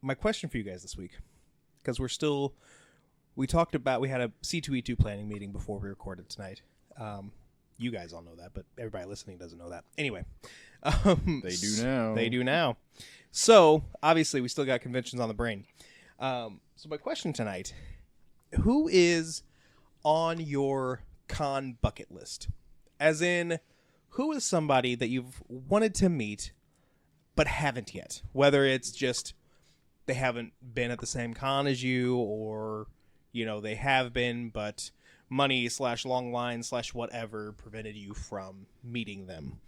my question for you guys this week, because we talked about, we had a C2E2 planning meeting before we recorded tonight. You guys all know that, but everybody listening doesn't know that. Anyway. They do now. They do now. So, obviously, we still got conventions on the brain. So my question tonight, who is on your con bucket list? As in, who is somebody that you've wanted to meet but haven't yet? Whether it's just they haven't been at the same con as you, or, you know, they have been, but money / long line / whatever prevented you from meeting them.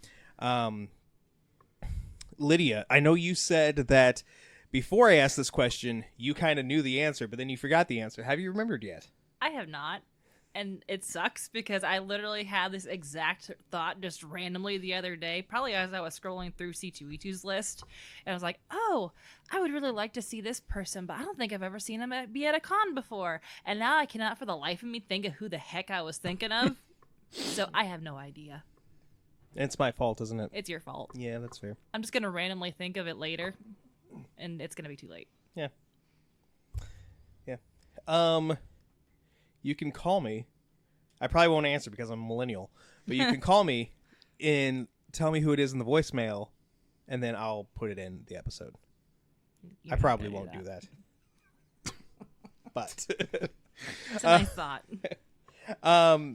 Lydia, I know you said that before I asked this question, you kind of knew the answer, but then you forgot the answer. Have you remembered yet? I have not. And it sucks because I literally had this exact thought just randomly the other day, probably as I was scrolling through C2E2's list. And I was like, oh, I would really like to see this person, but I don't think I've ever seen him be at a con before. And now I cannot for the life of me think of who the heck I was thinking of. So I have no idea. It's my fault, isn't it? It's your fault. Yeah, that's fair. I'm just going to randomly think of it later, and it's going to be too late. Yeah. You can call me. I probably won't answer because I'm a millennial, but you can call me and tell me who it is in the voicemail, and then I'll put it in the episode. I probably won't do that. But it's a nice thought.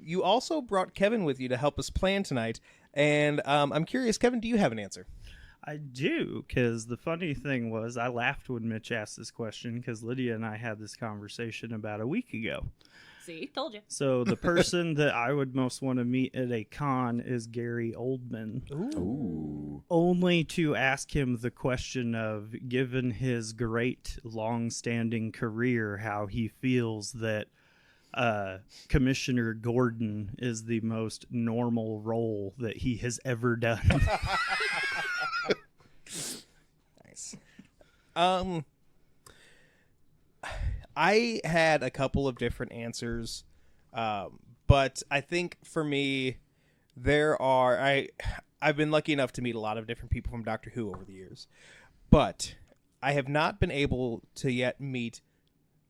You also brought Kevin with you to help us plan tonight, and I'm curious, Kevin, do you have an answer? I do, because the funny thing was I laughed when Mitch asked this question because Lydia and I had this conversation about a week ago. See, told you. So the person that I would most want to meet at a con is Gary Oldman. Ooh. Only to ask him the question of, given his great long-standing career, how he feels that Commissioner Gordon is the most normal role that he has ever done. Nice. I had a couple of different answers, but I think for me, I've been lucky enough to meet a lot of different people from Doctor Who over the years, but I have not been able to yet meet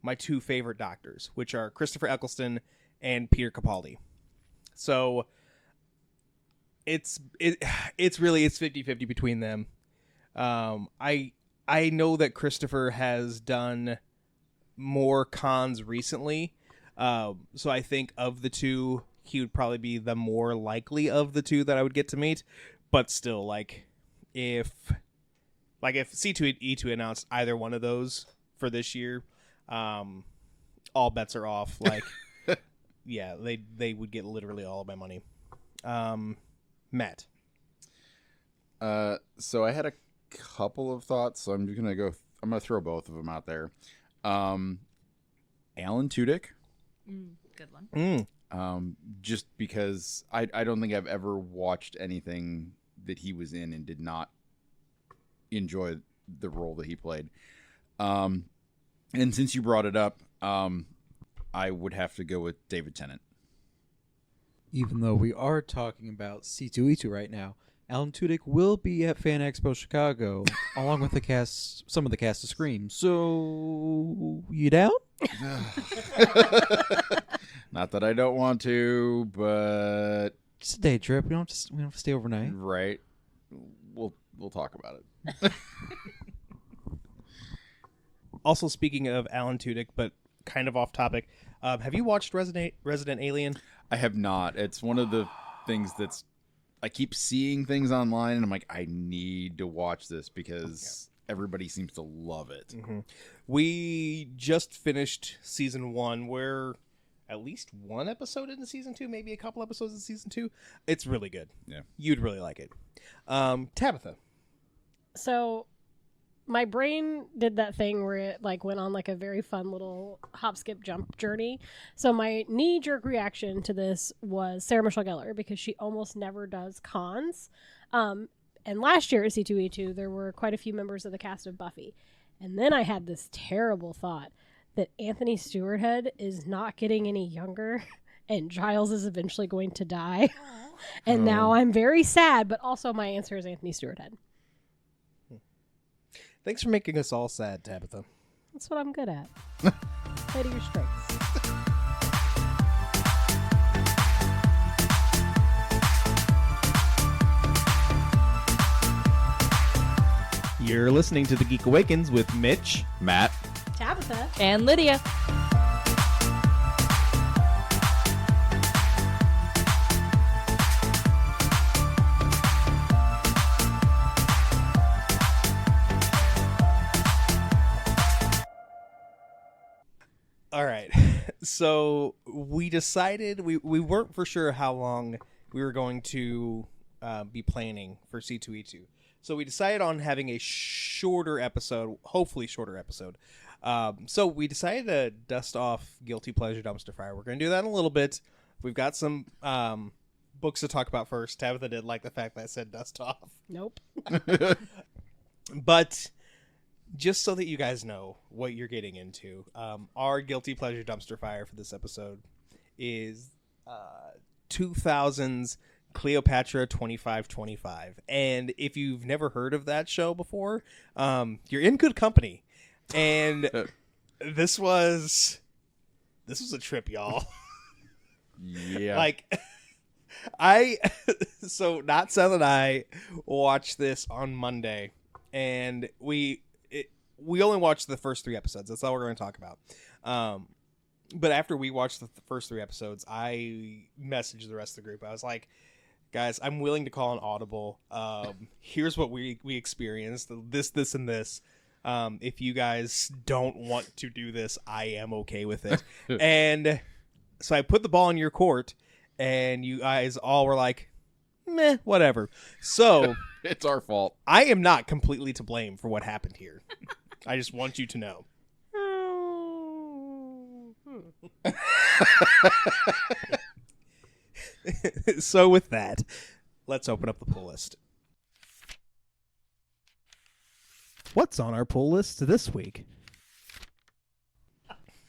my two favorite doctors, which are Christopher Eccleston and Peter Capaldi. So it's 50-50 between them. I know that Christopher has done more cons recently, so I think of the two, he would probably be the more likely of the two that I would get to meet. But still, if C2E2 announced either one of those for this year, all bets are off. Yeah, they would get literally all of my money. Matt. So I had a couple of thoughts, so I'm gonna throw both of them out there. Alan Tudyk. Good one. Just because I don't think I've ever watched anything that he was in and did not enjoy the role that he played. And since you brought it up, I would have to go with David Tennant. Even though we are talking about C2E2 right now, Alan Tudyk will be at Fan Expo Chicago along with some of the cast of Scream. So, you down? Not that I don't want to, but Just a day trip. We don't have to stay overnight. Right. We'll talk about it. Also, speaking of Alan Tudyk, but kind of off topic, have you watched Resident Alien? I have not. It's one of the things that's I keep seeing things online, and I'm like, I need to watch this because everybody seems to love it. Mm-hmm. We just finished season 1. We're at least one episode into season 2, maybe a couple episodes in season 2. It's really good. Yeah, you'd really like it. Tabitha. So my brain did that thing where it went on a very fun little hop, skip, jump journey. So my knee-jerk reaction to this was Sarah Michelle Gellar, because she almost never does cons. And last year at C2E2, there were quite a few members of the cast of Buffy. And then I had this terrible thought that Anthony Stewart Head is not getting any younger and Giles is eventually going to die. And now I'm very sad, but also my answer is Anthony Stewart Head. Thanks for making us all sad, Tabitha. That's what I'm good at. Play to your strengths. You're listening to The Geek Awakens with Mitch. Matt. Tabitha. And Lydia. All right. So we decided we weren't for sure how long we were going to be planning for C2E2. So we decided on having a shorter episode, hopefully shorter episode. So we decided to dust off Guilty Pleasure Dumpster Fire. We're going to do that in a little bit. We've got some books to talk about first. Tabitha did like the fact that I said dust off. Nope. But just so that you guys know what you're getting into, our Guilty Pleasure Dumpster Fire for this episode is 2000's Cleopatra 2525. And if you've never heard of that show before, you're in good company. And this was a trip, y'all. Yeah. Like, so Not-Seth and I watched this on Monday, and we only watched the first 3 episodes. That's all we're going to talk about. But after we watched the first 3 episodes, I messaged the rest of the group. I was like, guys, I'm willing to call an audible. Here's what we experienced. This, and this. If you guys don't want to do this, I am okay with it. And so I put the ball in your court, and you guys all were like, meh, whatever. So It's our fault. I am not completely to blame for what happened here. I just want you to know. So with that, let's open up the pull list. What's on our pull list this week?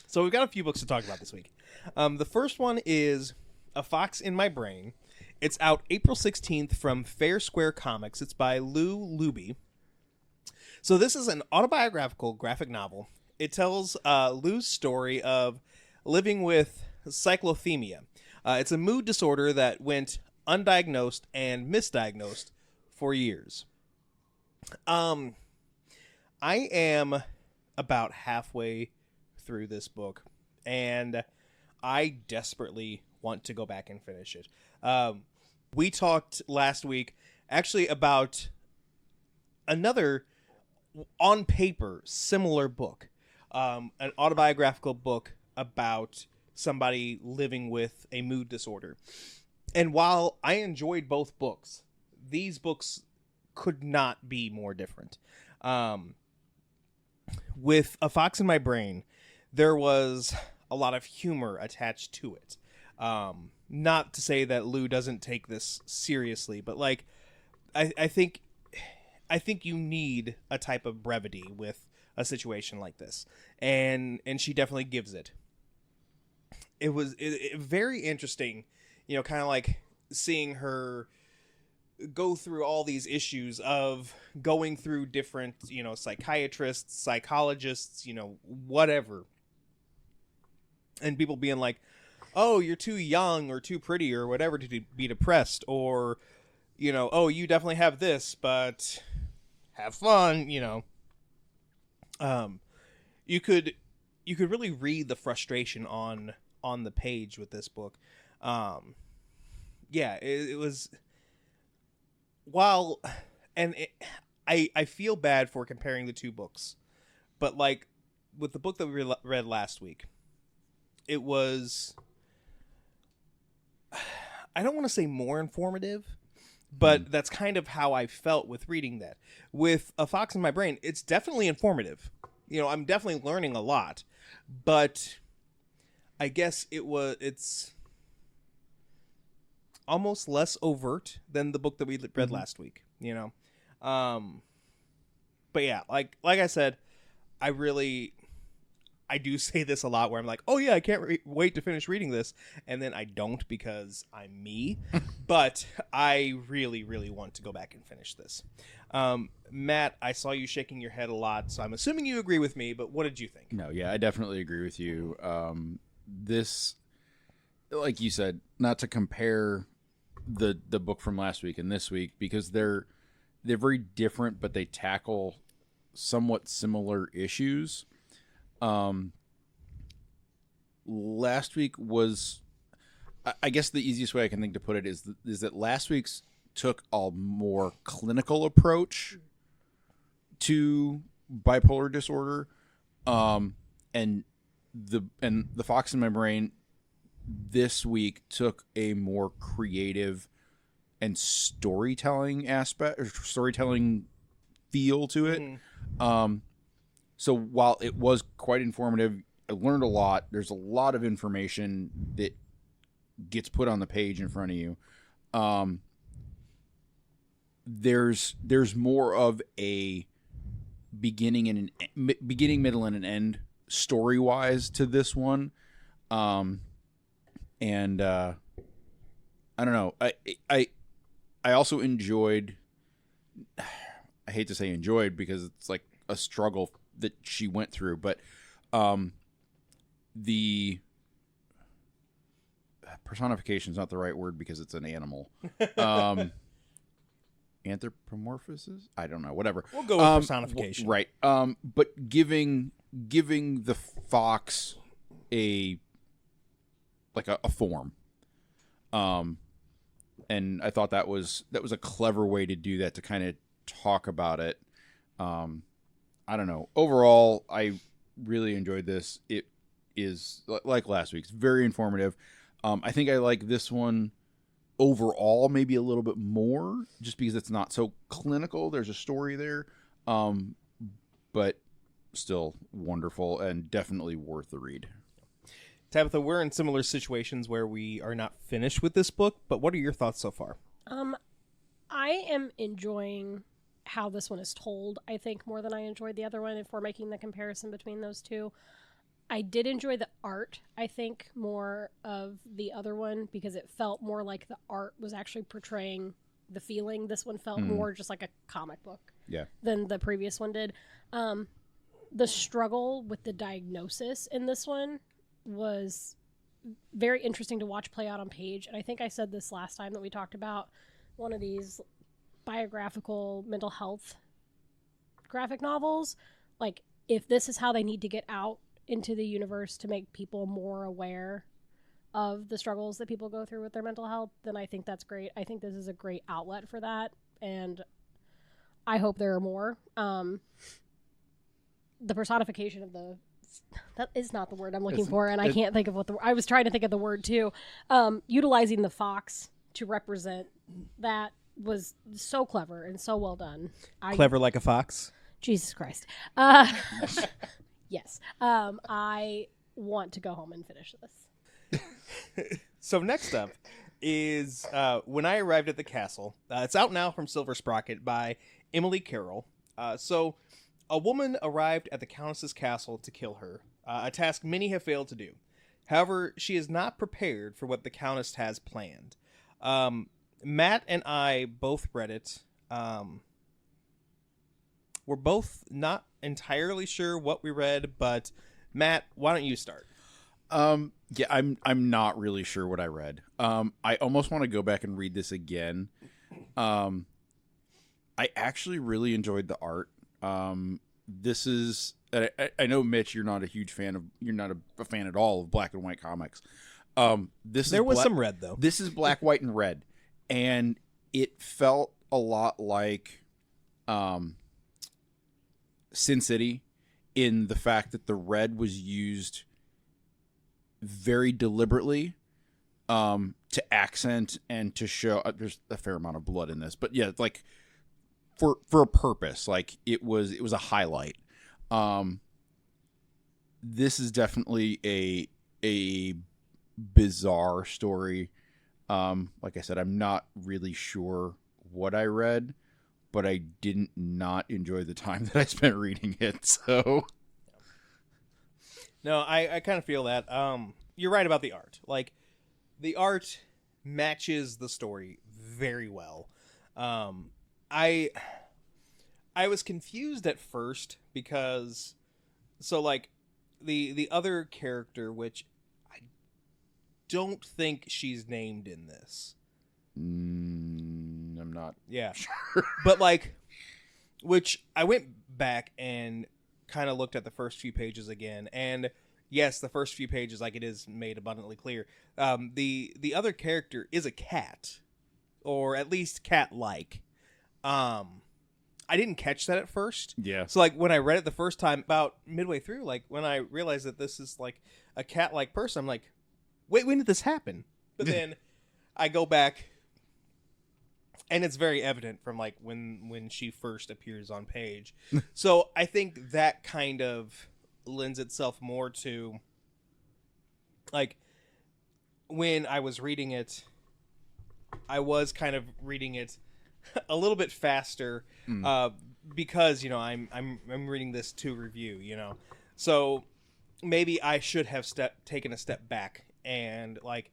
So we've got a few books to talk about this week. The first one is A Fox in My Brain. It's out April 16th from Fair Square Comics. It's by Lubie. So this is an autobiographical graphic novel. It tells Lou's story of living with cyclothymia. It's a mood disorder that went undiagnosed and misdiagnosed for years. I am about halfway through this book, and I desperately want to go back and finish it. We talked last week actually about another, on paper, similar book, an autobiographical book about somebody living with a mood disorder. And while I enjoyed both books, these books could not be more different. With A Fox in My Brain, there was a lot of humor attached to it. Not to say that Lou doesn't take this seriously, but like, I think you need a type of brevity with a situation like this, and she definitely gives it. It was very interesting, you know, kind of like seeing her go through all these issues of going through different, you know, psychiatrists, psychologists, you know, whatever. And people being like, oh, you're too young or too pretty or whatever to be depressed, or, you know, oh, you definitely have this, but have fun, you know. You could really read the frustration on the page with this book. Yeah, it was, while, and I feel bad for comparing the two books, but like with the book that we read last week, it was, I don't want to say more informative, but that's kind of how I felt with reading that. With A Fox in My Brain, it's definitely informative. You know, I'm definitely learning a lot, but I guess it's almost less overt than the book that we read last week, you know? But yeah, like I said, I I do say this a lot where I'm like, oh yeah, I can't wait to finish reading this, and then I don't because I'm me. But I really, really want to go back and finish this. Matt, I saw you shaking your head a lot, so I'm assuming you agree with me, but what did you think? No, yeah, I definitely agree with you. This, like you said, not to compare the book from last week and this week, because they're very different, but they tackle somewhat similar issues. Last week was, I guess the easiest way I can think to put it is that last week's took a more clinical approach to bipolar disorder, and the Fox in My Brain this week took a more creative and storytelling aspect or storytelling feel to it. So while it was quite informative, I learned a lot. There's a lot of information that gets put on the page in front of you. There's more of a beginning, middle, and an end story wise to this one. And I don't know. I also enjoyed. I hate to say enjoyed because it's like a struggle that she went through, but the personification is not the right word because it's an animal. Anthropomorphosis? I don't know. Whatever. We'll go with personification. Right. But giving the fox a form. And I thought that was a clever way to do that, to kind of talk about it. I don't know. Overall, I really enjoyed this. It is like last week's, very informative. I think I like this one overall maybe a little bit more just because it's not so clinical. There's a story there, but still wonderful and definitely worth the read. Tabitha, we're in similar situations where we are not finished with this book, but what are your thoughts so far? I am enjoying how this one is told, I think, more than I enjoyed the other one, if we're making the comparison between those two. I did enjoy the art, I think, more of the other one because it felt more like the art was actually portraying the feeling. This one felt more just like a comic book than the previous one did. The struggle with the diagnosis in this one was very interesting to watch play out on page. And I think I said this last time that we talked about one of these biographical mental health graphic novels. Like, if this is how they need to get out into the universe to make people more aware of the struggles that people go through with their mental health, then I think that's great. I think this is a great outlet for that, and I hope there are more. The personification of the... That is not the word I'm looking for, and I can't think of what I was trying to think of the word, too. Utilizing the fox to represent that was so clever and so well done. Clever like a fox? Jesus Christ. Yes. I want to go home and finish this. So next up is When I Arrived at the Castle. It's out now from Silver Sprocket by Emily Carroll. So a woman arrived at the Countess's castle to kill her, a task many have failed to do. However, she is not prepared for what the Countess has planned. Matt and I both read it. We're both not entirely sure what we read, but Matt, why don't you start? Yeah, I'm not really sure what I read. I almost want to go back and read this again. I actually really enjoyed the art. This is I know, Mitch, you're not a huge fan you're not a fan at all of black and white comics. There was some red though. This is black, white, and red, and it felt a lot like Sin City in the fact that the red was used very deliberately to accent and to show there's a fair amount of blood in this, but yeah, like for a purpose. Like it was a highlight. This is definitely a bizarre story. Like I said, I'm not really sure what I read, but I didn't not enjoy the time that I spent reading it. So No, I kind of feel that. You're right about the art. Like, the art matches the story very well. I was confused at first because, so like, the other character, which I don't think she's named in this. I'm not. Yeah, but like, which I went back and kind of looked at the first few pages again, and yes, the first few pages, like, it is made abundantly clear. The other character is a cat, or at least cat-like. I didn't catch that at first. Yeah. So, like, when I read it the first time, about midway through, like, when I realized that this is, like, a cat-like person, I'm like, wait, when did this happen? But then I go back, and it's very evident from, like, when she first appears on page. So I think that kind of lends itself more to, like, when I was reading it, I was kind of reading it a little bit faster, because, you know, I'm reading this to review, you know, so maybe I should have taken a step back and, like,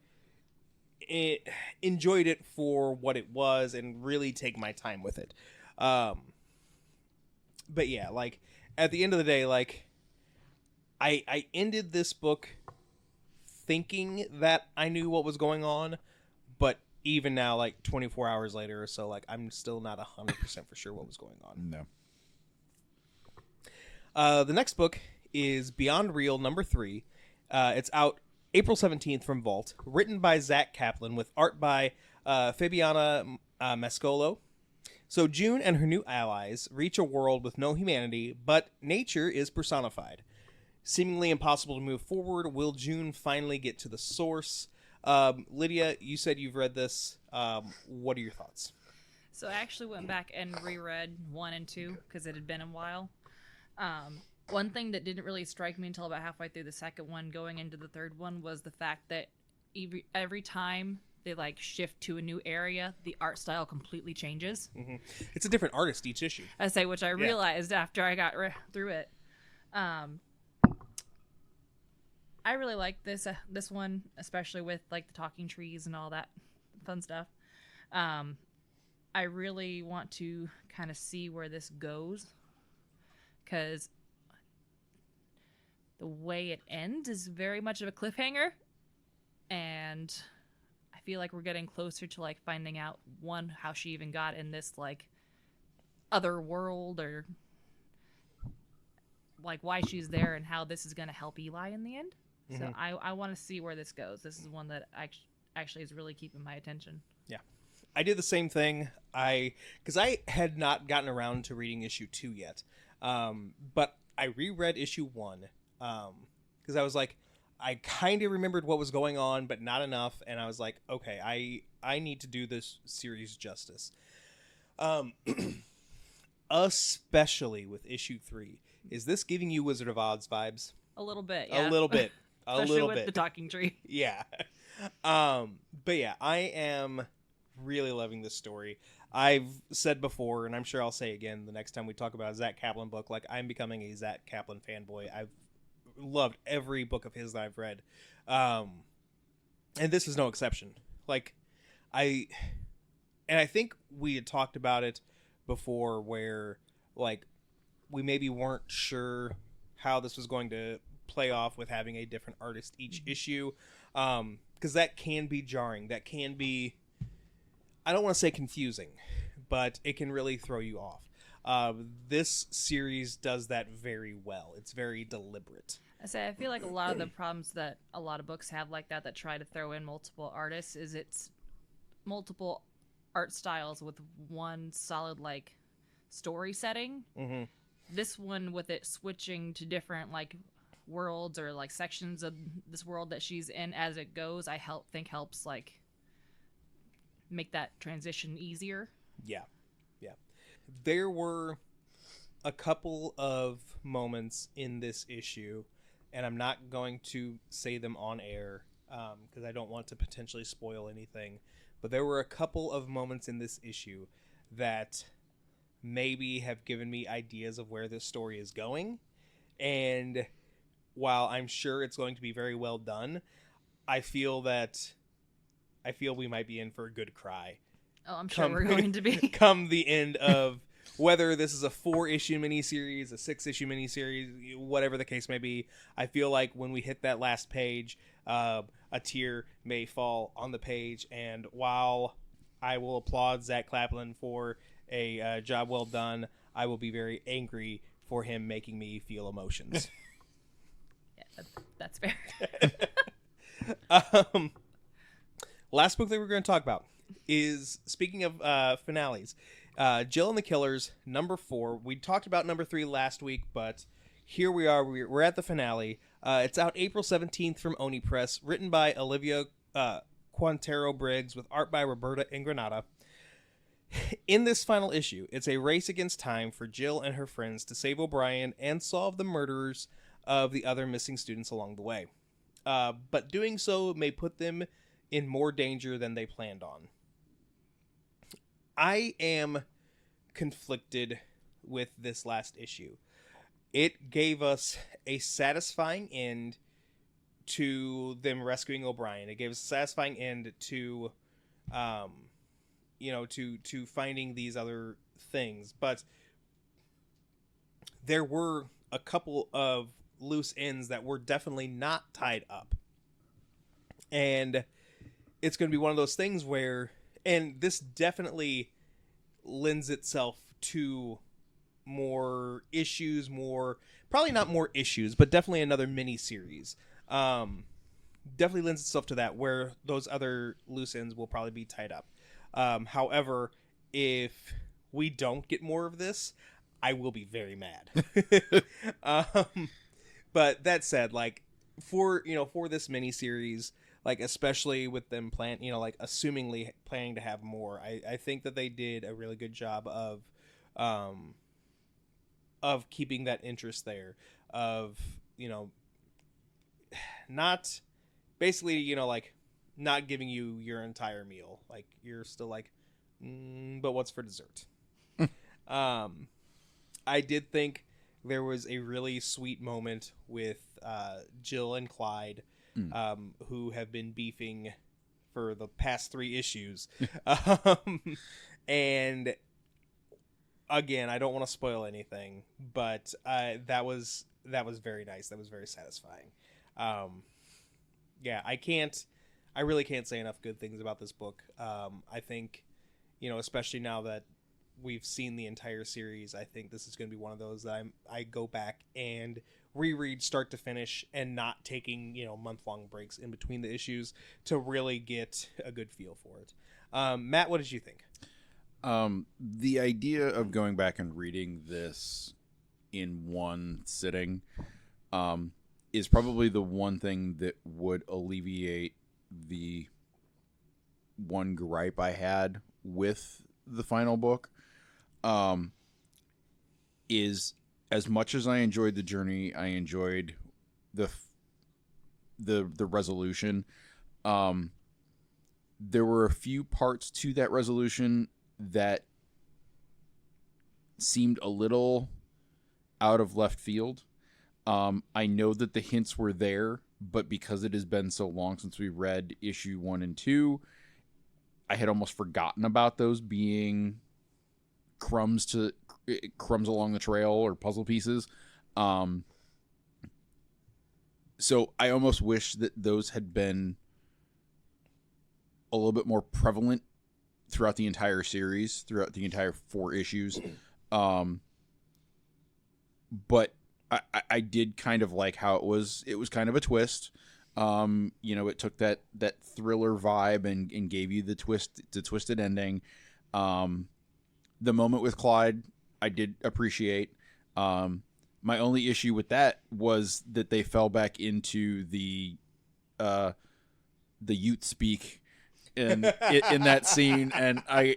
enjoyed it for what it was and really take my time with it. But yeah, like, at the end of the day, like, I ended this book thinking that I knew what was going on, but even now, like, 24 hours later or so, like, I'm still not 100% for sure what was going on. No. The next book is Beyond Real #3. It's out April 17th from Vault, written by Zack Kaplan with art by Fabiana Mascolo. So June and her new allies reach a world with no humanity, but nature is personified. Seemingly impossible to move forward, will June finally get to the source? Lydia, you said you've read this. What are your thoughts? So I actually went back and reread 1 and 2 because it had been a while. One thing that didn't really strike me until about halfway through the second one, going into the third one, was the fact that every time they, like, shift to a new area, the art style completely changes. Mm-hmm. It's a different artist each issue. I say, which I realized after I got through it. I really like this one, especially with, like, the talking trees and all that fun stuff. I really want to kind of see where this goes, because the way it ends is very much of a cliffhanger, and I feel like we're getting closer to, like, finding out, one, how she even got in this, like, other world, or, like, why she's there and how this is going to help Eli in the end. So I want to see where this goes. This is one that actually is really keeping my attention. Yeah. I did the same thing. Because I had not gotten around to reading issue 2 yet. But I reread issue 1. Because I was like, I kind of remembered what was going on, but not enough. And I was like, okay, I need to do this series justice. Especially with issue 3. Is this giving you Wizard of Oz vibes? A little bit, yeah. A little bit. Especially with the talking tree. Yeah. But yeah, I am really loving this story. I've said before, and I'm sure I'll say again the next time we talk about a Zack Kaplan book, like, I'm becoming a Zack Kaplan fanboy. I've loved every book of his that I've read. And this is no exception. Like, I think we had talked about it before where, like, we maybe weren't sure how this was going to play off with having a different artist each issue, because that can be jarring. That can be, I don't want to say confusing, but it can really throw you off. This series does that very well. It's very deliberate. I feel like a lot of the problems that a lot of books have like that try to throw in multiple artists is it's multiple art styles with one solid, like, story setting. Mm-hmm. This one, with it switching to different, like, worlds or, like, sections of this world that she's in as it goes, I think helps, like, make that transition easier. Yeah. There were a couple of moments in this issue, and I'm not going to say them on air because I don't want to potentially spoil anything, but there were a couple of moments in this issue that maybe have given me ideas of where this story is going, and while I'm sure it's going to be very well done, I feel we might be in for a good cry. Oh, I'm sure we're going to be. Come the end of whether this is a 4-issue miniseries, a 6-issue miniseries, whatever the case may be. I feel like when we hit that last page, a tear may fall on the page. And while I will applaud Zack Kaplan for a job well done, I will be very angry for him making me feel emotions. Yeah, that's fair. Last book that we're going to talk about is, speaking of finales, Jill and the Killers, number 4. We talked about number 3 last week, but here we are. We're at the finale. It's out April 17th from Oni Press, written by Olivia Cuartero-Briggs with art by Roberta Ingranata. In this final issue, it's a race against time for Jill and her friends to save O'Brien and solve the murders of the other missing students along the way. But doing so may put them in more danger than they planned on. I am conflicted with this last issue. It gave us a satisfying end to them rescuing O'Brien. It gave us a satisfying end to, to finding these other things. But there were a couple of loose ends that were definitely not tied up. And it's going to be one of those things where, and this definitely lends itself to more issues, probably not more issues, but definitely another mini series. Definitely lends itself to that, where those other loose ends will probably be tied up. However, if we don't get more of this, I will be very mad. But that said, like, for this mini series, like, especially with them assumingly planning to have more, I think that they did a really good job of keeping that interest there, of, not basically, not giving you your entire meal. Like, you're still like, but what's for dessert? I did think there was a really sweet moment with Jill and Clyde, who have been beefing for the past 3 issues. And again, I don't want to spoil anything, but that was very nice. That was very satisfying. Yeah, I really can't say enough good things about this book. I think, especially now that we've seen the entire series, I think this is going to be one of those that I go back and reread start to finish, and not taking, month-long breaks in between the issues to really get a good feel for it. Matt, what did you think? The idea of going back and reading this in one sitting is probably the one thing that would alleviate the one gripe I had with the final book. Is, as much as I enjoyed the journey, I enjoyed the resolution. There were a few parts to that resolution that seemed a little out of left field. I know that the hints were there, but because it has been so long since we read issue 1 and 2, I had almost forgotten about those being crumbs along the trail or puzzle pieces. So I almost wish that those had been a little bit more prevalent throughout the entire series, throughout the entire 4 issues. But I did kind of like how it was kind of a twist. It took that thriller vibe and gave you the twisted ending. The moment with Clyde, I did appreciate. My only issue with that was that they fell back into the Ute speak in that scene, and I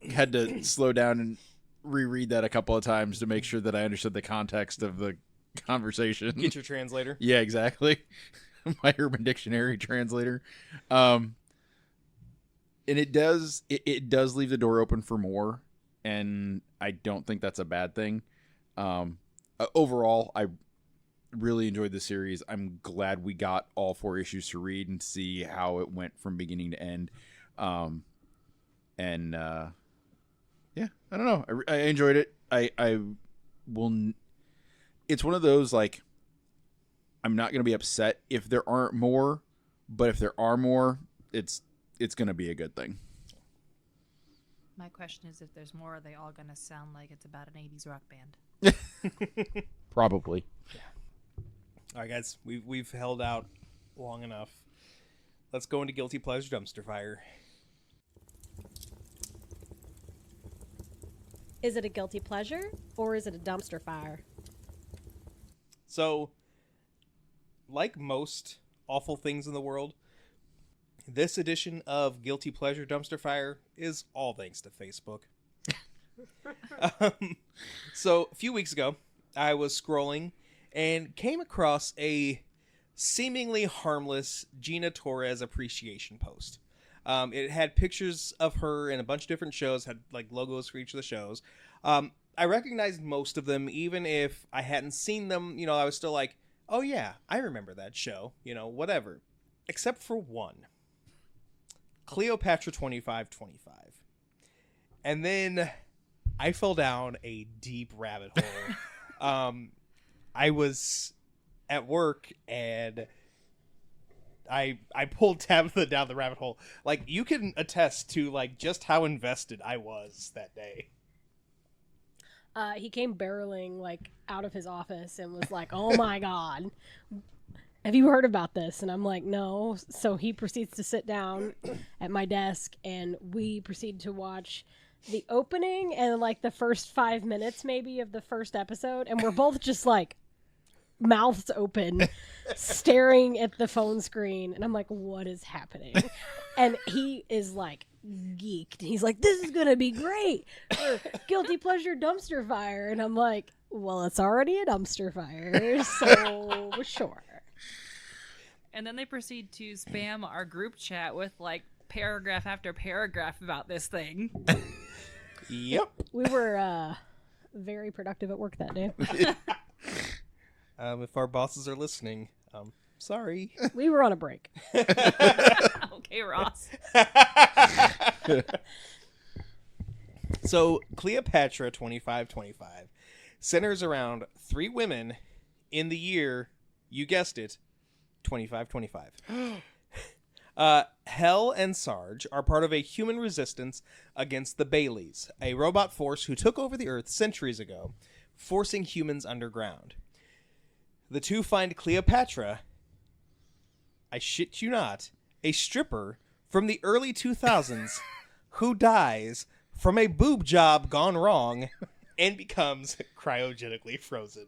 had to slow down and reread that a couple of times to make sure that I understood the context of the conversation. Get your translator. Yeah, exactly. My Urban Dictionary translator. And it does leave the door open for more, and I don't think that's a bad thing. Overall, really enjoyed the series. I'm glad we got all 4 issues to read and see how it went from beginning to end. Yeah, I don't know. I enjoyed it. I will. It's one of those, like, I'm not going to be upset if there aren't more, but if there are more, it's going to be a good thing. My question is, if there's more, are they all going to sound like it's about an 80s rock band? Probably. All right, guys, we've held out long enough. Let's go into Guilty Pleasure Dumpster Fire. Is it a guilty pleasure or is it a dumpster fire? So, like most awful things in the world, this edition of Guilty Pleasure Dumpster Fire is all thanks to Facebook. So, a few weeks ago, I was scrolling and came across a seemingly harmless Gina Torres appreciation post. It had pictures of her in a bunch of different shows, had like logos for each of the shows. I recognized most of them, even if I hadn't seen them. You know, I was still like, oh yeah, I remember that show, you know, whatever. Except for one. Cleopatra 2525. And then I fell down a deep rabbit hole. I was at work and I pulled Tabitha down the rabbit hole. Like, you can attest to, like, just how invested I was that day. He came barreling, like, out of his office and was like, oh my god, have you heard about this? And I'm like, no. So he proceeds to sit down at my desk and we proceed to watch the opening and, like, the first 5 minutes maybe of the first episode. And we're both just, like, mouths open, staring at the phone screen, and I'm like, what is happening? And he is like geeked. He's like, this is gonna be great for Guilty Pleasure Dumpster Fire. And I'm like, well, it's already a dumpster fire, so sure. And then they proceed to spam our group chat with like paragraph after paragraph about this thing. Yep. We were very productive at work that day. If our bosses are listening, sorry. We were on a break. Okay, Ross. So, Cleopatra 2525 centers around 3 women in the year, you guessed it, 2525. Hel and Sarge are part of a human resistance against the Baileys, a robot force who took over the Earth centuries ago, forcing humans underground. The two find Cleopatra, I shit you not, a stripper from the early 2000s who dies from a boob job gone wrong and becomes cryogenically frozen.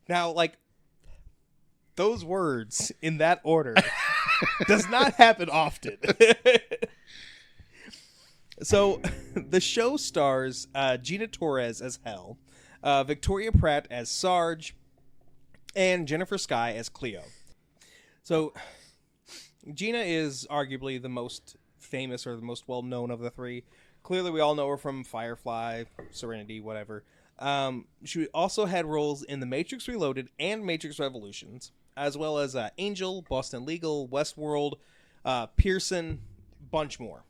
Now, like, those words in that order does not happen often. So, the show stars Gina Torres as Hel, Victoria Pratt as Sarge, and Jennifer Skye as Cleo. So, Gina is arguably the most famous or the most well-known of the 3. Clearly, we all know her from Firefly, Serenity, whatever. She also had roles in The Matrix Reloaded and Matrix Revolutions, as well as Angel, Boston Legal, Westworld, Pearson, bunch more.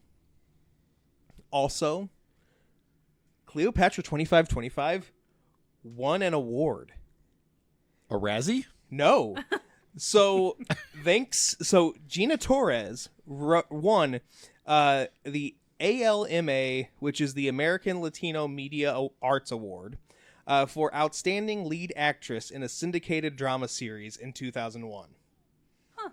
Also, Cleopatra 2525 won an award. A Razzie? No. So, So, Gina Torres won the ALMA, which is the American Latino Media Arts Award, for Outstanding Lead Actress in a Syndicated Drama Series in 2001. Huh.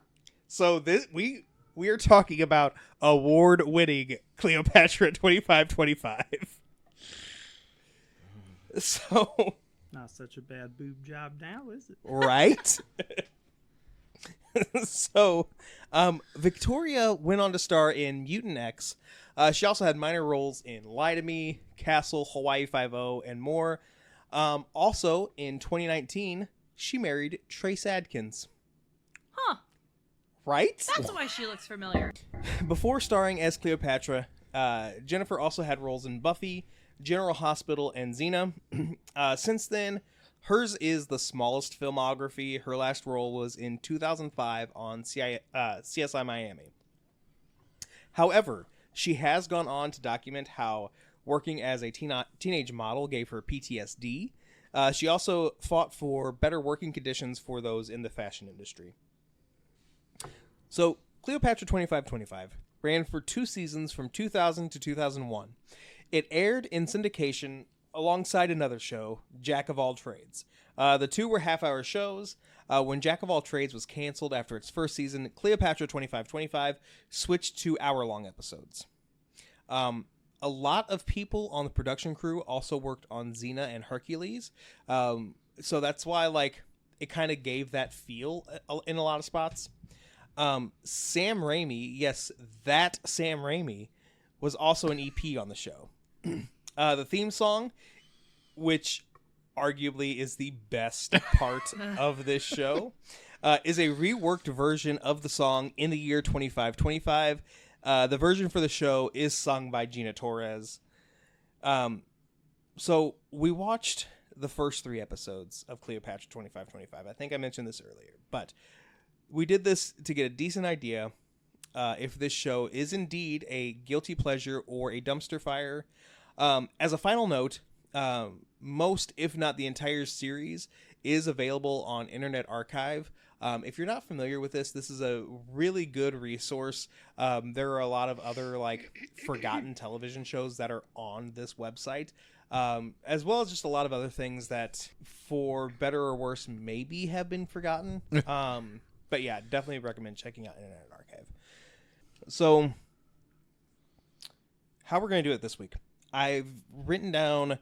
So, we are talking about award-winning Cleopatra 2525. So... Not such a bad boob job now, is it? Right? So, Victoria went on to star in Mutant X. She also had minor roles in Lie to Me, Castle, Hawaii Five-0, and more. Also, in 2019, she married Trace Adkins. Huh. Right? That's why she looks familiar. Before starring as Cleopatra, Jennifer also had roles in Buffy, General Hospital, and Xena. Since then, Hers is the smallest filmography. Her last role was in 2005 on CSI Miami. However, she has gone on to document how working as a teenage model gave her PTSD. She also fought for better working conditions for those in the fashion industry. So, Cleopatra 2525 ran for 2 seasons from 2000 to 2001. It aired in syndication alongside another show, Jack of All Trades. The two were half-hour shows. When Jack of All Trades was canceled after its first season, Cleopatra 2525 switched to hour-long episodes. A lot of people on the production crew also worked on Xena and Hercules. So that's why, like, it kind of gave that feel in a lot of spots. Sam Raimi, yes, that Sam Raimi, was also an EP on the show. The theme song, which arguably is the best part of this show, is a reworked version of the song In the Year 2525. The version for the show is sung by Gina Torres. So we watched the first 3 episodes of Cleopatra 2525. I think I mentioned this earlier, but we did this to get a decent idea if this show is indeed a guilty pleasure or a dumpster fire. As a final note, most, if not the entire series, is available on Internet Archive. If you're not familiar with this is a really good resource. There are a lot of other like forgotten television shows that are on this website, as well as just a lot of other things that, for better or worse, maybe have been forgotten. But yeah, definitely recommend checking out Internet Archive. So, how we're going to do it this week. I've written down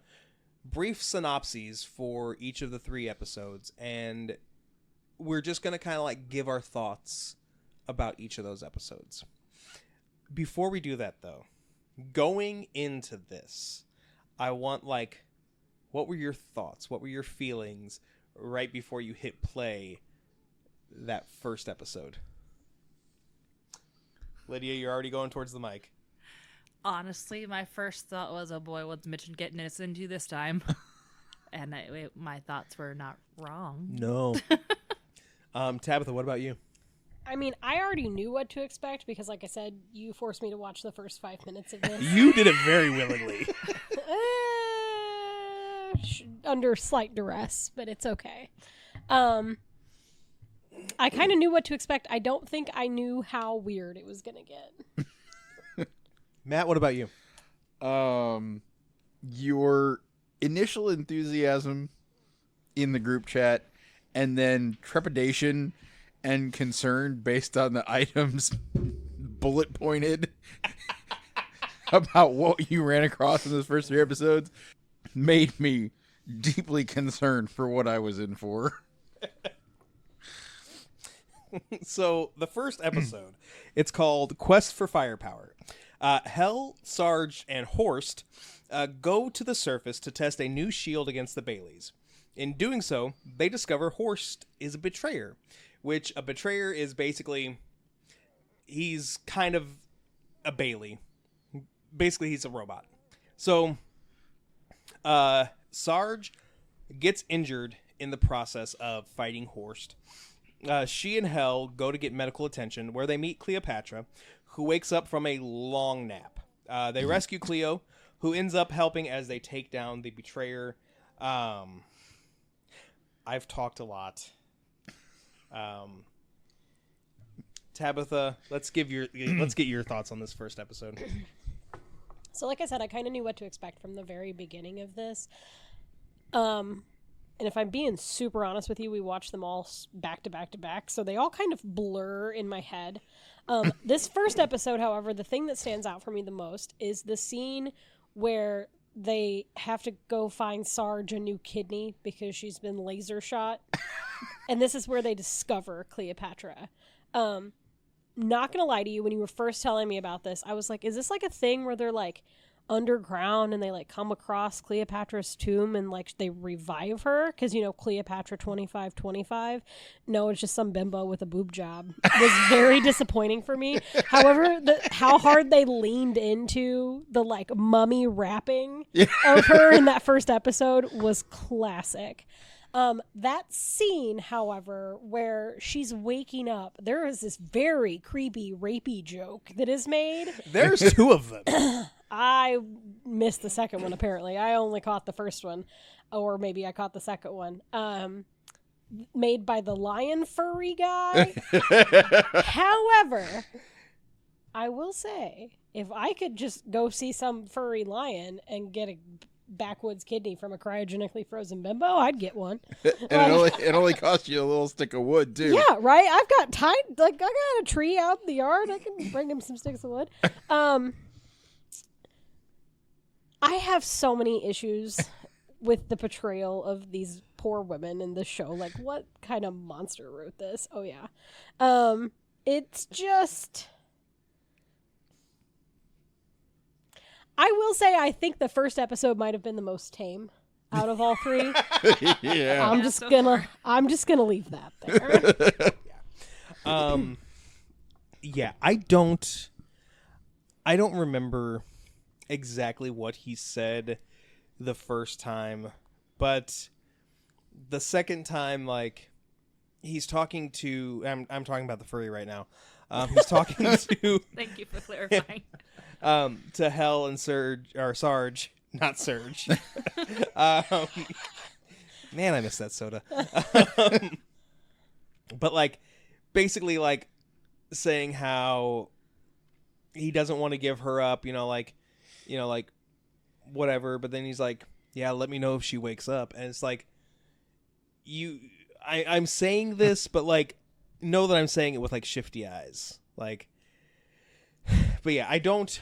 brief synopses for each of the 3 episodes, and we're just going to kind of like give our thoughts about each of those episodes. Before we do that, though, going into this, I want, like, what were your thoughts? What were your feelings right before you hit play that first episode? Lydia, you're already going towards the mic. Honestly, my first thought was, oh boy, what's Mitch getting us into this time? And my thoughts were not wrong. No. Tabitha, what about you? I mean, I already knew what to expect because, like I said, you forced me to watch the first 5 minutes of this. You did it very willingly. Under slight duress, but it's okay. I kind of knew what to expect. I don't think I knew how weird it was going to get. Matt, what about you? Your initial enthusiasm in the group chat, and then trepidation and concern based on the items bullet pointed about what you ran across in those first 3 episodes made me deeply concerned for what I was in for. So, the first episode, it's called Quest for Firepower. Hell, Sarge, and Horst go to the surface to test a new shield against the Baileys. In doing so, they discover Horst is a betrayer, which a betrayer is basically, he's kind of a Bailey. Basically, he's a robot. So, Sarge gets injured in the process of fighting Horst. She and Hell go to get medical attention, where they meet Cleopatra, who wakes up from a long nap. They rescue Cleo, who ends up helping as they take down the betrayer. I've talked a lot. Tabitha, let's get your thoughts on this first episode. So, like I said, I kind of knew what to expect from the very beginning of this. And if I'm being super honest with you, we watched them all back to back to back, so they all kind of blur in my head. This first episode, however, the thing that stands out for me the most is the scene where they have to go find Sarge a new kidney because she's been laser shot. And this is where they discover Cleopatra. Not gonna lie to you, when you were first telling me about this, I was like, is this like a thing where they're like underground and they like come across Cleopatra's tomb and like they revive her? Because, you know, Cleopatra 2525. No, it's just some bimbo with a boob job. It was very disappointing for me. However, how hard they leaned into the like mummy wrapping of her in that first episode was classic. That scene, however, where she's waking up, there is this very creepy, rapey joke that is made. There's two of them. I missed the second one, apparently. I only caught the first one, or maybe I caught the second one. Made by the lion furry guy. However, I will say, if I could just go see some furry lion and get a backwoods kidney from a cryogenically frozen bimbo, I'd get one. And it only costs you a little stick of wood too. Yeah, right. I've got I got a tree out in the yard. I can bring him some sticks of wood. I have so many issues with the portrayal of these poor women in the show. Like, what kind of monster wrote this? Oh yeah, it's just. I will say I think the first episode might have been the most tame out of all three. Yeah. I'm just gonna leave that there. Yeah, I don't remember exactly what he said the first time, but the second time, like, he's talking to I'm talking about the furry right now. He's talking to Thank you for clarifying. to Hell and Sarge, not Surge. Man, I miss that soda. But like, basically, like, saying how he doesn't want to give her up, like, whatever. But then he's like, yeah, let me know if she wakes up. And it's like, I'm saying this, but like, know that I'm saying it with like shifty eyes. Like, but yeah, I don't.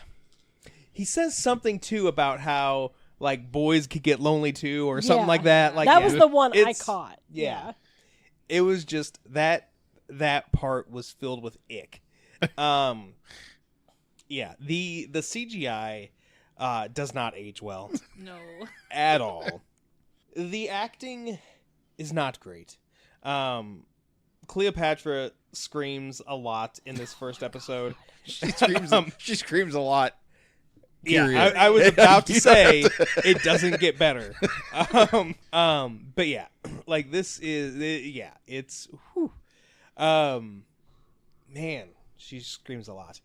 He says something too about how like boys could get lonely too, or something like that. Like, that was the one I caught. Yeah. It was just that part was filled with ick. Yeah, the CGI does not age well. No. At all. The acting is not great. Cleopatra screams a lot in this first episode. She screams a lot. Period. Yeah, I was about to say it doesn't get better. But yeah, like this is it's whew. Man, she screams a lot.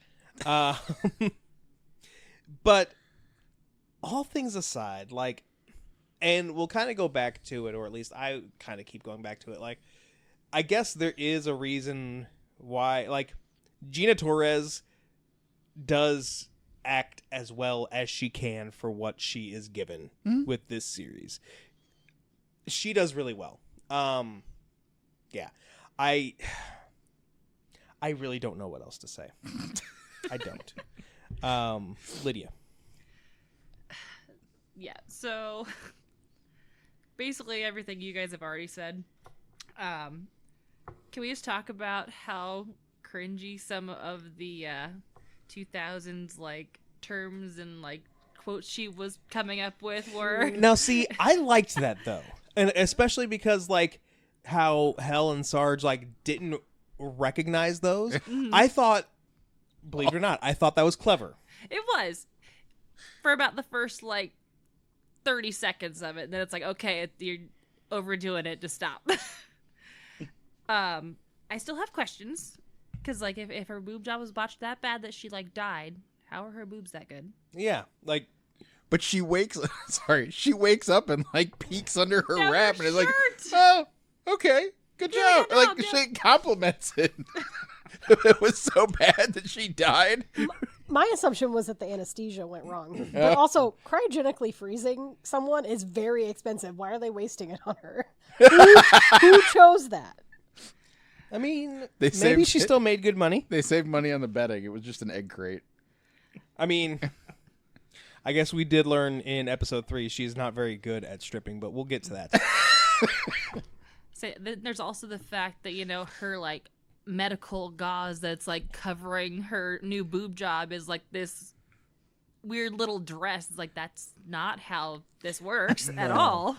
But all things aside, like, and we'll kind of go back to it, or at least I kind of keep going back to it. Like, I guess there is a reason why, like, Gina Torres does act as well as she can for what she is given with this series. She does really well. Yeah. I really don't know what else to say. I don't. Lydia. Yeah, so basically everything you guys have already said. Can we just talk about how cringy some of the 2000s like terms and like quotes she was coming up with were? Now, see, I liked that though, and especially because like how Hell and Sarge like didn't recognize those. Mm-hmm. I thought, believe it or not, I thought that was clever. It was for about the first like 30 seconds of it, and then it's like, okay, you're overdoing it, just stop. I still have questions, because like if her boob job was botched that bad that she like died, how are her boobs that good? Yeah, like, but she wakes up and like peeks under her Down wrap her and is like, shirt. oh, okay, good job. no, like, no. she compliments it. It was so bad that she died. My assumption was that the anesthesia went wrong. But also, cryogenically freezing someone is very expensive. Why are they wasting it on her? Who chose that? I mean, They maybe saved she it. still made good money. They saved money on the bedding. It was just an egg crate. I mean, I guess we did learn in episode 3 she's not very good at stripping, but we'll get to that. So there's also the fact that, you know, her like medical gauze that's like covering her new boob job is like this weird little dress. It's like, that's not how this works at all.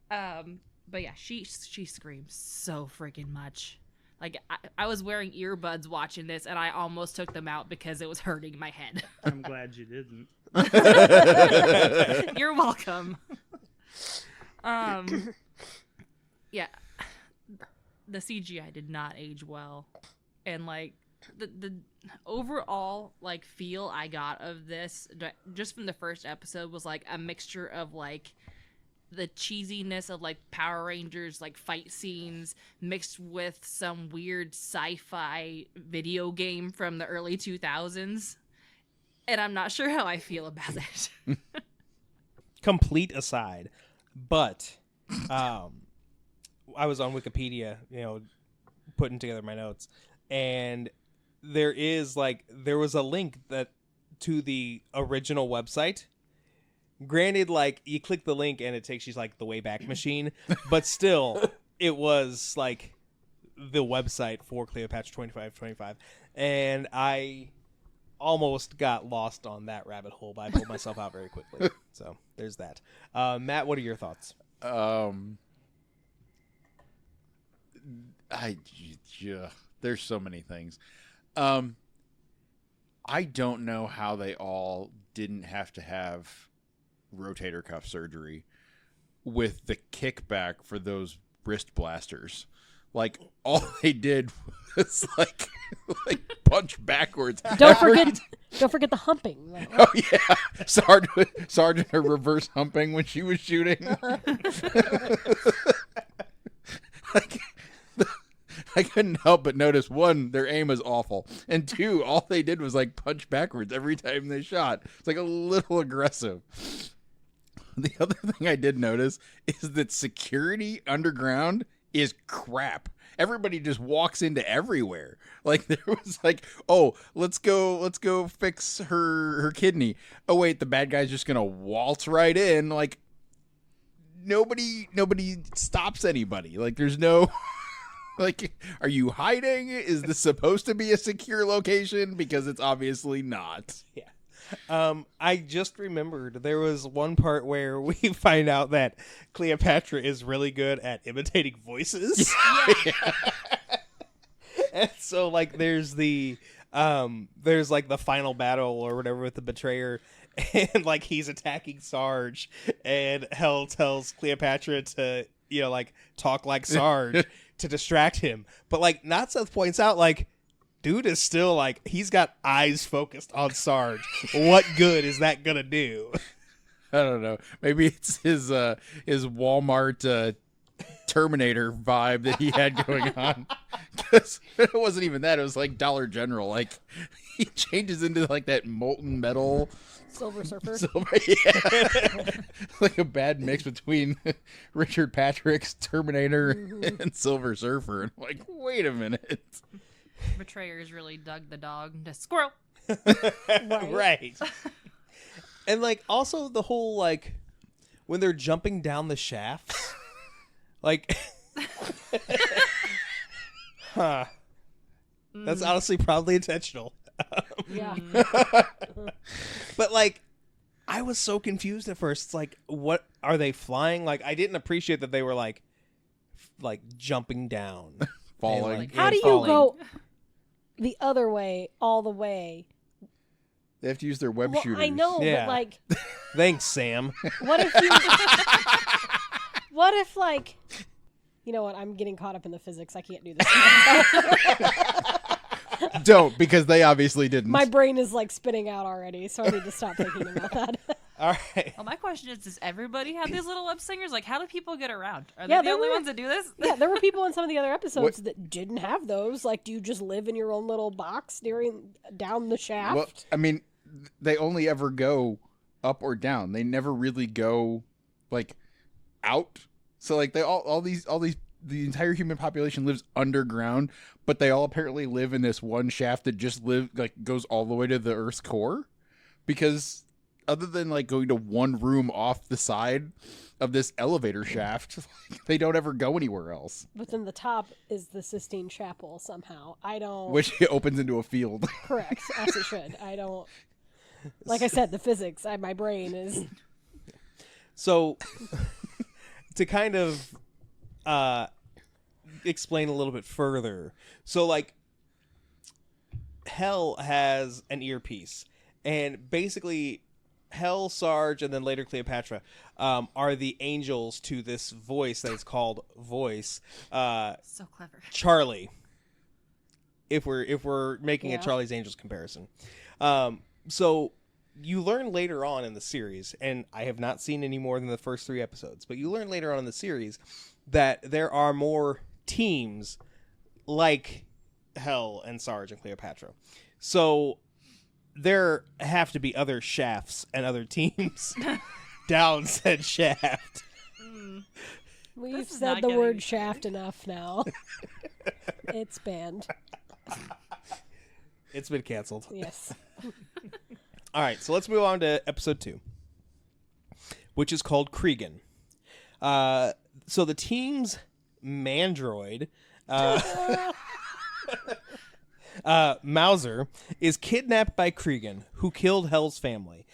But yeah, she screams so freaking much. Like, I was wearing earbuds watching this, and I almost took them out because it was hurting my head. I'm glad you didn't. You're welcome. Yeah. The CGI did not age well. And like the overall like feel I got of this just from the first episode was like a mixture of like the cheesiness of like Power Rangers like fight scenes mixed with some weird sci-fi video game from the early 2000s. And I'm not sure how I feel about it. Complete aside, but I was on Wikipedia, putting together my notes, and there was a link that to the original website. Granted, like you click the link and it takes you like the Wayback Machine, but still, it was like the website for Cleopatra 2525, and I almost got lost on that rabbit hole, but I pulled myself out very quickly. So there's that. Matt, what are your thoughts? There's so many things. I don't know how they all didn't have to have rotator cuff surgery with the kickback for those wrist blasters. Like all they did was like punch backwards. Don't forget the humping. Though. Oh yeah, Sergeant her reverse humping when she was shooting. Like, I couldn't help but notice, one, their aim is awful, and two, all they did was like punch backwards every time they shot. It's like a little aggressive. The other thing I did notice is that security underground is crap. Everybody just walks into everywhere. Like there was like, oh, let's go fix her kidney. Oh wait, the bad guy's just gonna waltz right in. Like nobody stops anybody. Like there's no like, are you hiding? Is this supposed to be a secure location? Because it's obviously not. Yeah. I just remembered there was one part where we find out that Cleopatra is really good at imitating voices. Yeah. And so like there's like the final battle or whatever with the betrayer, and like he's attacking Sarge, and Hell tells Cleopatra to like talk like Sarge to distract him. But like Not-Seth points out, like, dude is still like, he's got eyes focused on Sarge. What good is that gonna do? I don't know. Maybe it's his Walmart Terminator vibe that he had going on. Because it wasn't even that. It was like Dollar General. Like he changes into like that molten metal. Silver Surfer. Yeah. Like a bad mix between Richard Patrick's Terminator and Silver Surfer. And I'm like, wait a minute. Betrayers really dug the dog into squirrel. Right. And like also the whole like when they're jumping down the shafts, like that's honestly probably intentional. Yeah. But like I was so confused at first. It's like, what are they flying? Like I didn't appreciate that they were like jumping down. Falling. Like, How do you falling. go the other way all the way? They have to use their web Well, shooters. I know, Yeah. but like, Thanks, Sam. what if you? What if like, you know what? I'm getting caught up in the physics. I can't do this. Don't, because they obviously didn't. My brain is like spitting out already, so I need to stop thinking about that. All right. Well, my question is, does everybody have these little web singers? Like, how do people get around? Are Yeah, they the there only were- ones that do this? Yeah, there were people in some of the other episodes that didn't have those. Like, do you just live in your own little box down the shaft? Well, I mean, they only ever go up or down. They never really go like out. So like all these the entire human population lives underground, but they all apparently live in this one shaft that just goes all the way to the Earth's core, because other than like going to one room off the side of this elevator shaft, they don't ever go anywhere else. But then the top is the Sistine Chapel somehow. I don't. Which opens into a field. Correct, as it should. I don't. Like I said, the physics. My brain is. So to kind of explain a little bit further. So like Hell has an earpiece, and basically Hell, Sarge, and then later Cleopatra are the angels to this voice that is called Voice. So clever. Charlie. If we're making a Yeah. Charlie's Angels comparison. So you learn later on in the series, and I have not seen any more than the first 3 episodes, but you learn later on in the series that there are more teams like Hell and Sarge and Cleopatra. So there have to be other shafts and other teams down said shaft. We've This is said not the getting word any shaft enough now. It's banned. It's been canceled. Yes. All right, so let's move on to episode 2, which is called Cregan. So the team's Mandroid, Mauser, is kidnapped by Cregan, who killed Hell's family.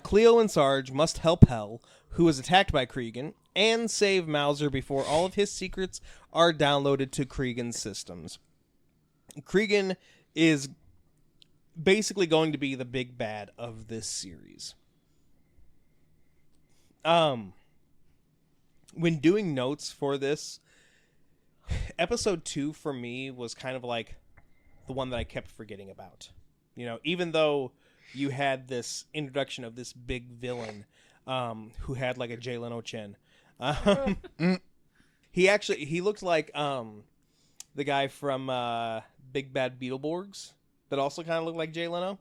Cleo and Sarge must help Hell, who is attacked by Cregan, and save Mauser before all of his secrets are downloaded to Cregan's systems. Cregan is basically going to be the big bad of this series. When doing notes for this, episode 2 for me was kind of like the one that I kept forgetting about. You know, even though you had this introduction of this big villain who had like a Jay Leno chin. He looked like the guy from Big Bad Beetleborgs that also kind of looked like Jay Leno.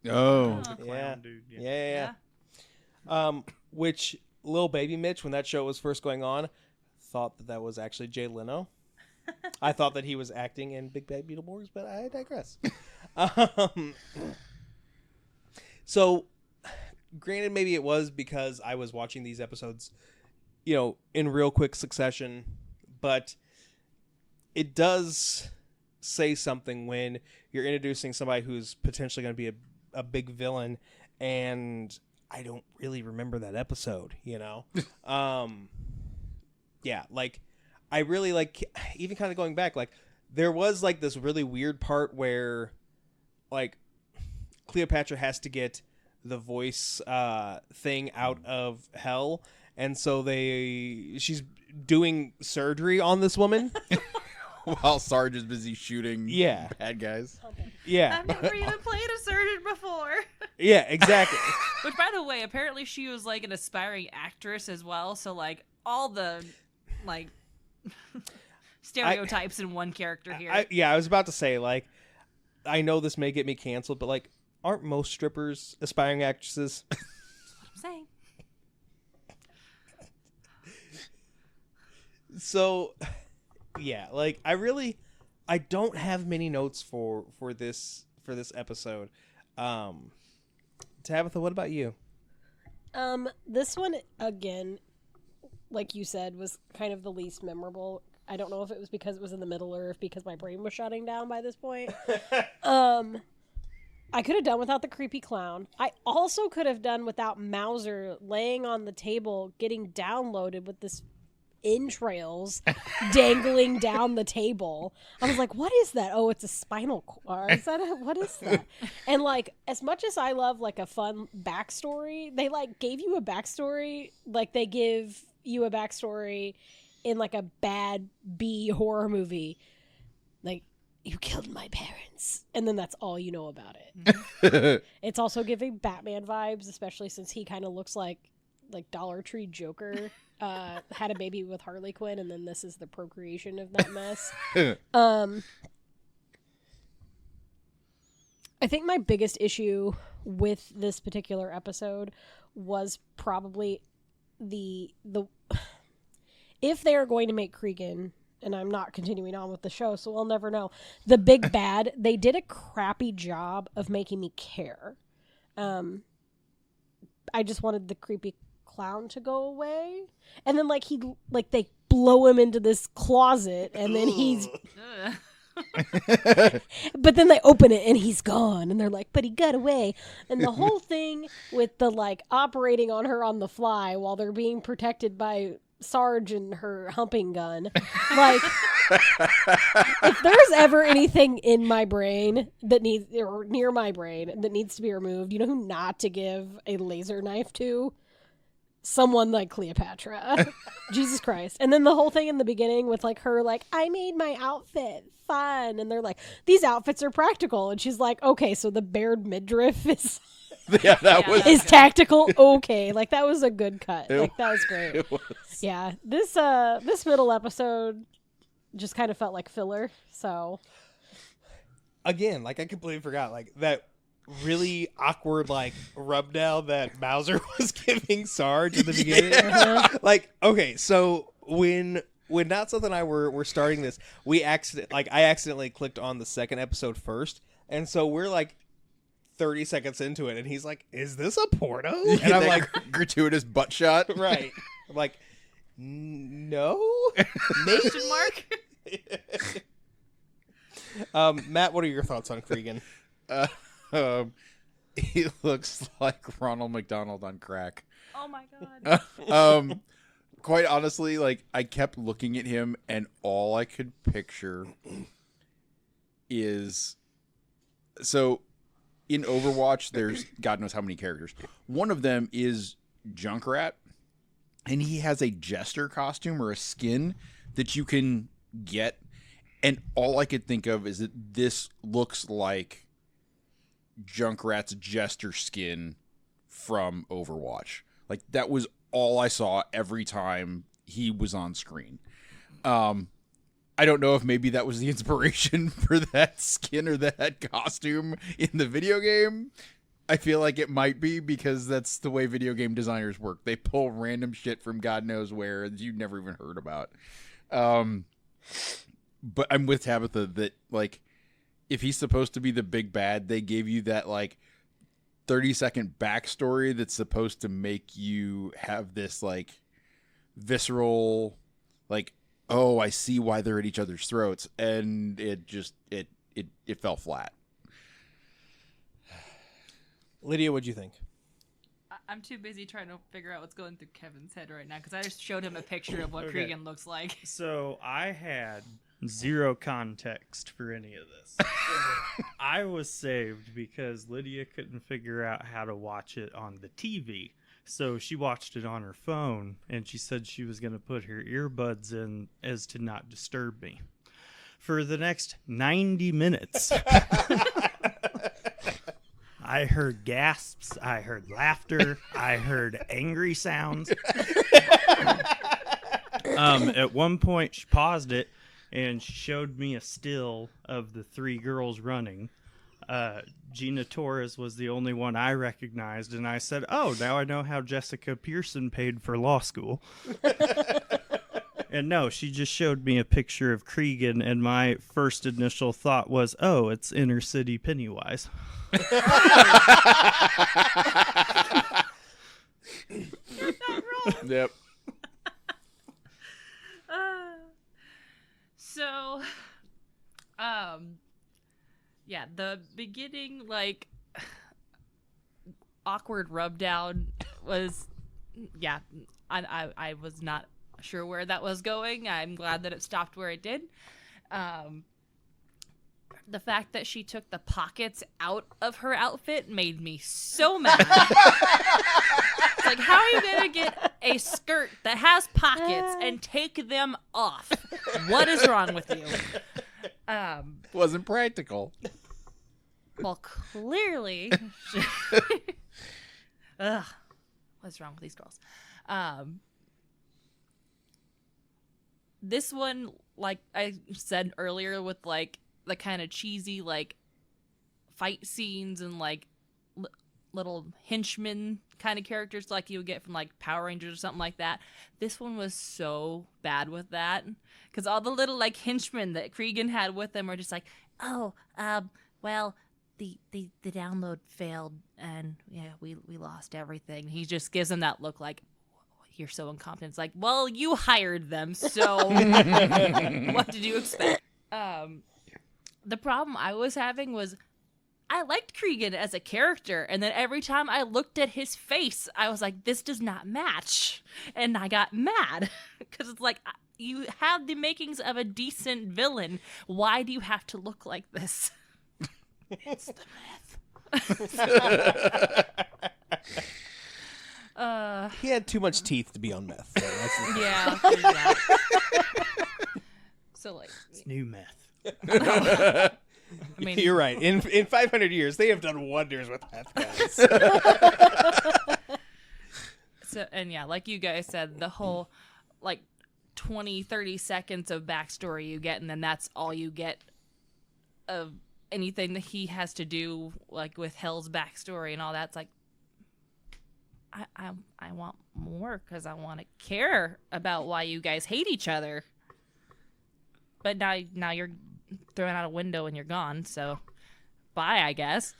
Oh. The clown Yeah. dude. Yeah. Which Lil Baby Mitch, when that show was first going on, thought that was actually Jay Leno. I thought that he was acting in Big Bad Beetleborgs, but I digress. So, granted, maybe it was because I was watching these episodes, you know, in real quick succession, but it does say something when you're introducing somebody who's potentially going to be a big villain, and I don't really remember that episode, you know? Yeah, like, I really, like, even kind of going back, like, there was, like, this really weird part where, like, Cleopatra has to get the voice thing out of Hell, and so she's doing surgery on this woman. While Sarge is busy shooting bad guys. Yeah. I've never even played a surgeon before. Yeah, exactly. Which, by the way, apparently she was like an aspiring actress as well. So like all the like stereotypes in one character here. I was about to say, like, I know this may get me canceled, but like, aren't most strippers aspiring actresses? That's what I'm saying. So, yeah, like, I don't have many notes for this episode. Tabitha, what about you? This one, again, like you said, was kind of the least memorable. I don't know if it was because it was in the middle or if because my brain was shutting down by this point. I could have done without the creepy clown. I also could have done without Mauser laying on the table, getting downloaded with this entrails dangling down the table. I was like, what is that? Oh, it's a spinal cord. What is that? And like, as much as I love like a fun backstory, they like gave you a backstory like they give you a backstory in like a bad B horror movie. Like, you killed my parents, and then that's all you know about it. It's also giving Batman vibes, especially since he kind of looks like Dollar Tree Joker had a baby with Harley Quinn, and then this is the procreation of that mess. I think my biggest issue with this particular episode was probably the if they are going to make Cregan, and I'm not continuing on with the show, so we'll never know, the big bad, they did a crappy job of making me care. I just wanted the creepy clown to go away, and then they blow him into this closet, and then he's but then they open it and he's gone, and they're like, but he got away. And the whole thing with the like operating on her on the fly while they're being protected by Sarge and her humping gun. Like, if there's ever anything in my brain that needs, or near my brain that needs to be removed, you know who not to give a laser knife to? Someone like Cleopatra. Jesus Christ. And then the whole thing in the beginning with like her like, I made my outfit fun, and they're like, these outfits are practical, and she's like, okay, so the bared midriff is is tactical. Okay, like that was a good cut. Like that was great. It was. Yeah, this middle episode just kind of felt like filler. So Again, like I completely forgot like that really awkward like rub down that Bowser was giving Sarge at the beginning. Like, okay, so when Not Something and I were starting this, I accidentally clicked on the second episode first, and so we're like 30 seconds into it, and he's like, "Is this a porno?" And I'm like, gratuitous butt shot. right. I'm like, no. Question mark? Matt, what are your thoughts on Cregan? He looks like Ronald McDonald on crack. Oh my god. Quite honestly, like I kept looking at him, and all I could picture is so in Overwatch. There's God knows how many characters. One of them is Junkrat, and he has a jester costume or a skin that you can get, and all I could think of is that this looks like Junkrat's jester skin from Overwatch. Like that was all I saw every time he was on screen. I don't know if maybe that was the inspiration for that skin or that costume in the video game. I feel like it might be, because that's the way video game designers work. They pull random shit from God knows where that you've never even heard about. But I'm with Tabitha that like, if he's supposed to be the big bad, they gave you that like 30-second backstory that's supposed to make you have this like visceral, like, oh, I see why they're at each other's throats, and it just it fell flat. Lydia, what'd you think? I'm too busy trying to figure out what's going through Kevin's head right now, because I just showed him a picture of what Okay. Cregan looks like. So I had zero context for any of this. I was saved because Lydia couldn't figure out how to watch it on the TV. So she watched it on her phone, and she said she was going to put her earbuds in as to not disturb me. For the next 90 minutes, I heard gasps, I heard laughter, I heard angry sounds. At one point, she paused it, and she showed me a still of the three girls running. Gina Torres was the only one I recognized, and I said, oh, now I know how Jessica Pearson paid for law school. And no, she just showed me a picture of Cregan, and my first initial thought was, oh, it's Inner City Pennywise. You're not wrong. Yep. So, yeah, the beginning, like, awkward rub down was, yeah, I was not sure where that was going. I'm glad that it stopped where it did. The fact that she took the pockets out of her outfit made me so mad. It's like, how are you going to get a skirt that has pockets and take them off? What is wrong with you? Wasn't practical. Well, clearly. Ugh. What's wrong with these girls? This one, like I said earlier, with like the kind of cheesy like fight scenes and like little henchmen kind of characters like you would get from like Power Rangers or something like that. This one was so bad with that, because all the little like henchmen that Cregan had with them are just like, oh, well, the download failed and yeah, we lost everything. He just gives them that look like, you're so incompetent. It's like, well, you hired them, so what did you expect? The problem I was having was I liked Cregan as a character, and then every time I looked at his face, I was like, this does not match. And I got mad because it's like, you have the makings of a decent villain. Why do you have to look like this? It's the meth. He had too much teeth to be on meth. So that's the thing. Yeah. there's that. So, like, It's new meth. I mean, You're right. In 500 years, they have done wonders with meth, guys. so, and yeah, like you guys said, the whole, like, 20, 30 seconds of backstory you get, and then that's all you get of anything that he has to do, like, with Hell's backstory and all that. It's like, I want more because I want to care about why you guys hate each other. But now you're throwing out a window and you're gone, so bye, I guess.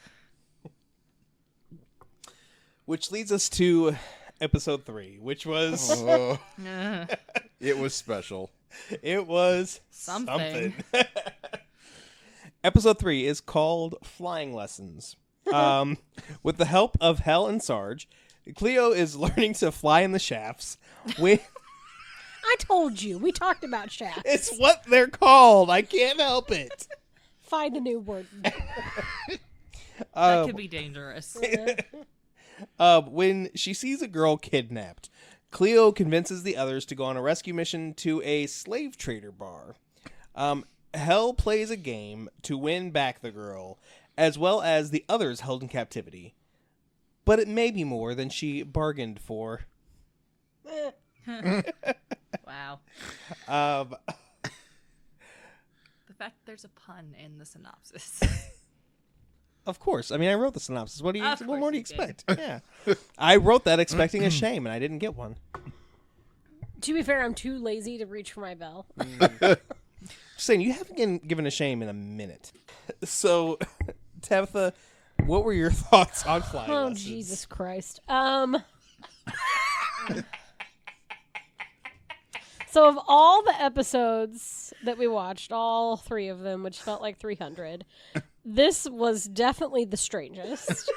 Which leads us to episode 3, which was It was special. it was Something. Episode 3 is called Flying Lessons. With the help of Hell and Sarge, Cleo is learning to fly in the shafts. I told you. We talked about shafts. It's what they're called. I can't help it. Find a new word. That could be dangerous. When she sees a girl kidnapped, Cleo convinces the others to go on a rescue mission to a slave trader bar. Hell plays a game to win back the girl, as well as the others held in captivity. But it may be more than she bargained for. Wow. Um, The fact there's a pun in the synopsis. of course. I mean, I wrote the synopsis. What Of more do you course you did. expect? Yeah. I wrote that expecting a shame, and I didn't get one. To be fair, I'm too lazy to reach for my bell. Just saying, you haven't given a shame in a minute. So, Tabitha, what were your thoughts on Flying Oh, Lessons? Jesus Christ. So of all the episodes that we watched, all 3 of them, which felt like 300, this was definitely the strangest.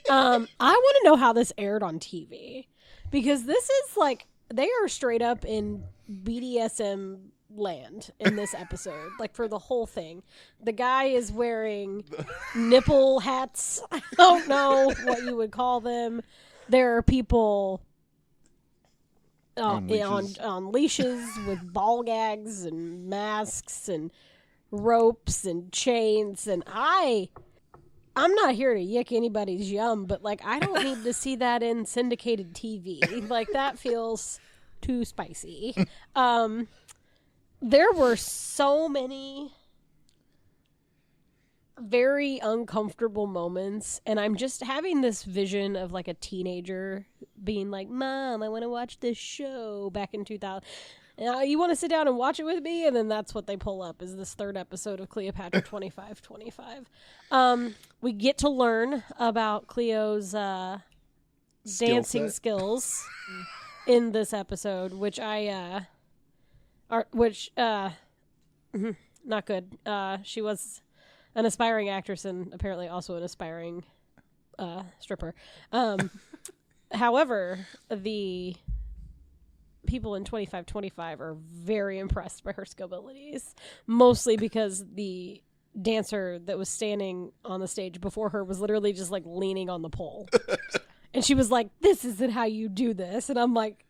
I want to know how this aired on TV, because this is like, they are straight up in BDSM land in this episode, like for the whole thing. The guy is wearing nipple hats. I don't know what you would call them. There are people On leashes. on leashes with ball gags and masks and ropes and chains, and I'm not here to yick anybody's yum, but like, I don't need to see that in syndicated TV. Like, that feels too spicy. There were so many very uncomfortable moments, and I'm just having this vision of like a teenager being like, Mom, I want to watch this show back in 2000. You want to sit down and watch it with me? And then that's what they pull up, is this 3rd episode of Cleopatra 2525. We get to learn about Cleo's dancing skills in this episode, which not good. She was an aspiring actress and apparently also an aspiring stripper. However, the people in 2525 are very impressed by her skill abilities, mostly because the dancer that was standing on the stage before her was literally just like leaning on the pole. And she was like, this isn't how you do this. And I'm like,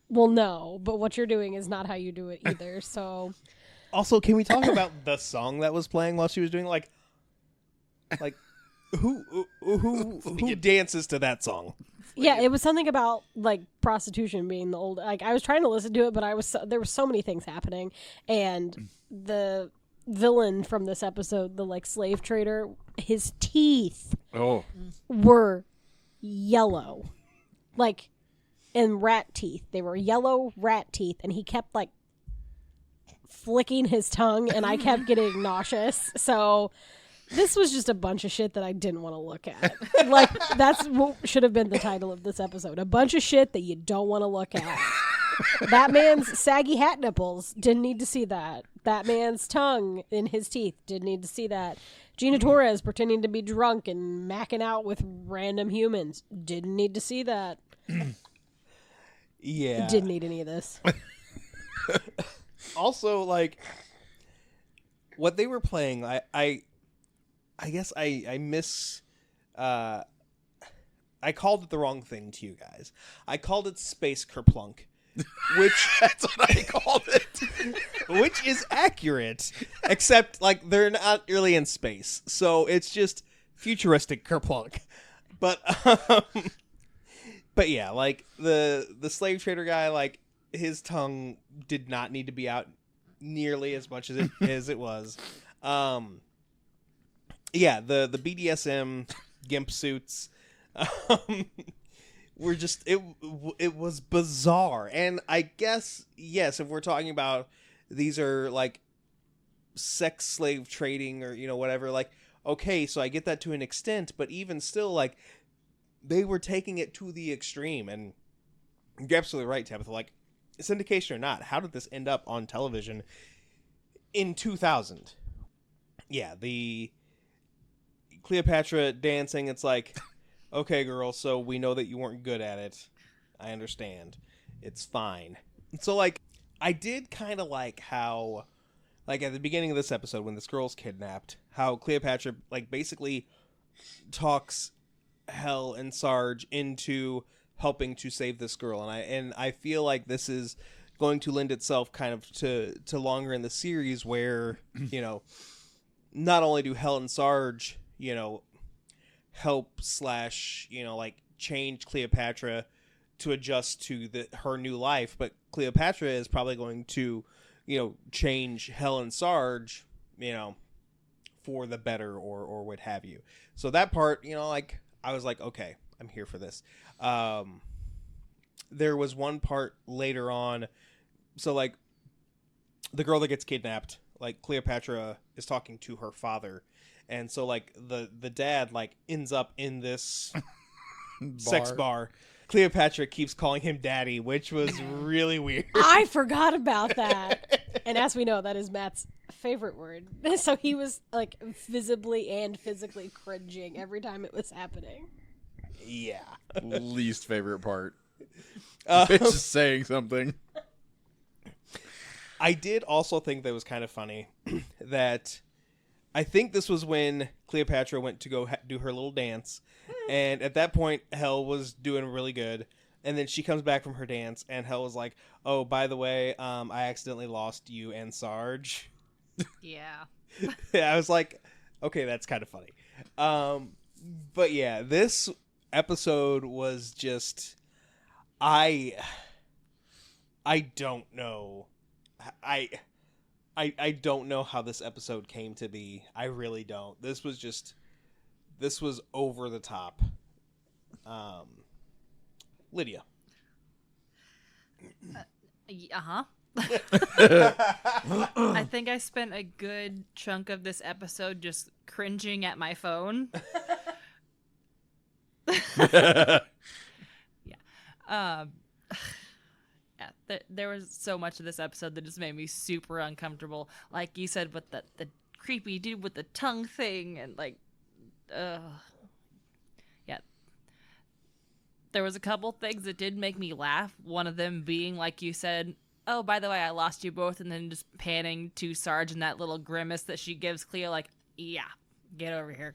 well, no, but what you're doing is not how you do it either. So Also, can we talk about the song that was playing while she was doing like who dances to that song? yeah, it was something about like prostitution being the old, like I was trying to listen to it, but there were so many things happening, and the villain from this episode, the like slave trader, his teeth were yellow, like, and rat teeth. They were yellow rat teeth, and he kept like flicking his tongue, and I kept getting nauseous. So this was just a bunch of shit that I didn't want to look at. Like, that's what should have been the title of this episode. A bunch of shit that you don't want to look at. That man's saggy hat nipples, didn't need to see that. That man's tongue in his teeth, didn't need to see that. Gina Torres pretending to be drunk and macking out with random humans, didn't need to see that. Yeah. Didn't need any of this. Also, like, what they were playing, I guess I miss. I called it the wrong thing to you guys. I called it Space Kerplunk, which That's what I called it. which is accurate, except like they're not really in space, so it's just futuristic Kerplunk. But yeah, like the slave trader guy, like his tongue did not need to be out nearly as much as it was. Yeah, the BDSM gimp suits were just it was bizarre. And I guess, yes, if we're talking about these are like sex slave trading or whatever, like, okay, so I get that to an extent, but even still, like, they were taking it to the extreme. And you're absolutely right, Tabitha, like, syndication or not, how did this end up on television in 2000? Yeah, the Cleopatra dancing, it's like, okay, girl, so we know that you weren't good at it. I understand. It's fine. So, like, I did kind of like how, like, at the beginning of this episode, when this girl's kidnapped, how Cleopatra, like, basically talks Hel and Sarge into helping to save this girl. And I feel like this is going to lend itself kind of to longer in the series where, not only do Hel and Sarge, help / like change Cleopatra to adjust to her new life, but Cleopatra is probably going to, change Hel and Sarge, for the better or what have you. So that part, like, I was like, okay, I'm here for this. There was one part later on, so like the girl that gets kidnapped, like Cleopatra is talking to her father, and so like the dad like ends up in this sex bar. Cleopatra keeps calling him daddy, which was really weird. I forgot about that. And as we know, that is Matt's favorite word. So he was like visibly and physically cringing every time it was happening. Yeah. Least favorite part. It's just saying something. I did also think that was kind of funny that I think this was when Cleopatra went to go do her little dance. And at that point, Hel was doing really good. And then she comes back from her dance, and Hel was like, oh, by the way, I accidentally lost you and Sarge. Yeah. I was like, okay, that's kind of funny. But yeah, this episode was just, I don't know. I don't know how this episode came to be. I really don't. This was over the top. Lydia. Uh-huh. I think I spent a good chunk of this episode just cringing at my phone. Yeah. There was so much of this episode that just made me super uncomfortable. Like you said, with the creepy dude with the tongue thing, and like, yeah. There was a couple things that did make me laugh. One of them being, like you said, oh, by the way, I lost you both, and then just panning to Sarge and that little grimace that she gives Cleo, like, yeah, get over here.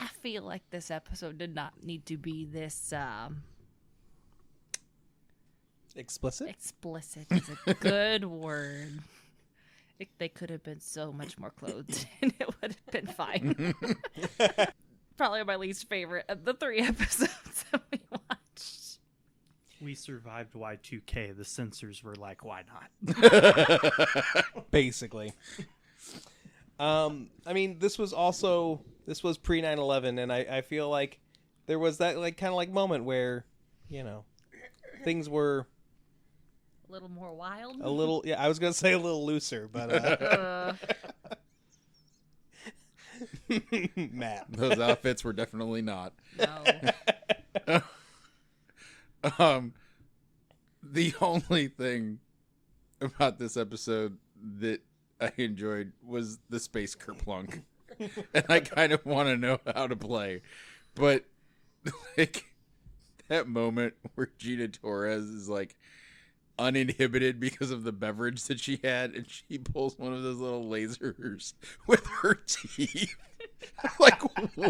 I feel like this episode did not need to be this Explicit? explicit is a good word. They could have been so much more clothed and it would have been fine. Probably my least favorite of the 3 episodes that we watched. We survived Y2K. The censors were like, why not? Basically. I mean, this was pre 9/11, and I feel like there was that like kind of like moment where, things were A little more wild. a little, yeah, I was gonna say a little looser, but Matt. Those outfits were definitely not. No. The only thing about this episode that I enjoyed was the space kerplunk. And I kind of want to know how to play. But, like, that moment where Gina Torres is, like, uninhibited because of the beverage that she had, and she pulls one of those little lasers with her teeth. Like,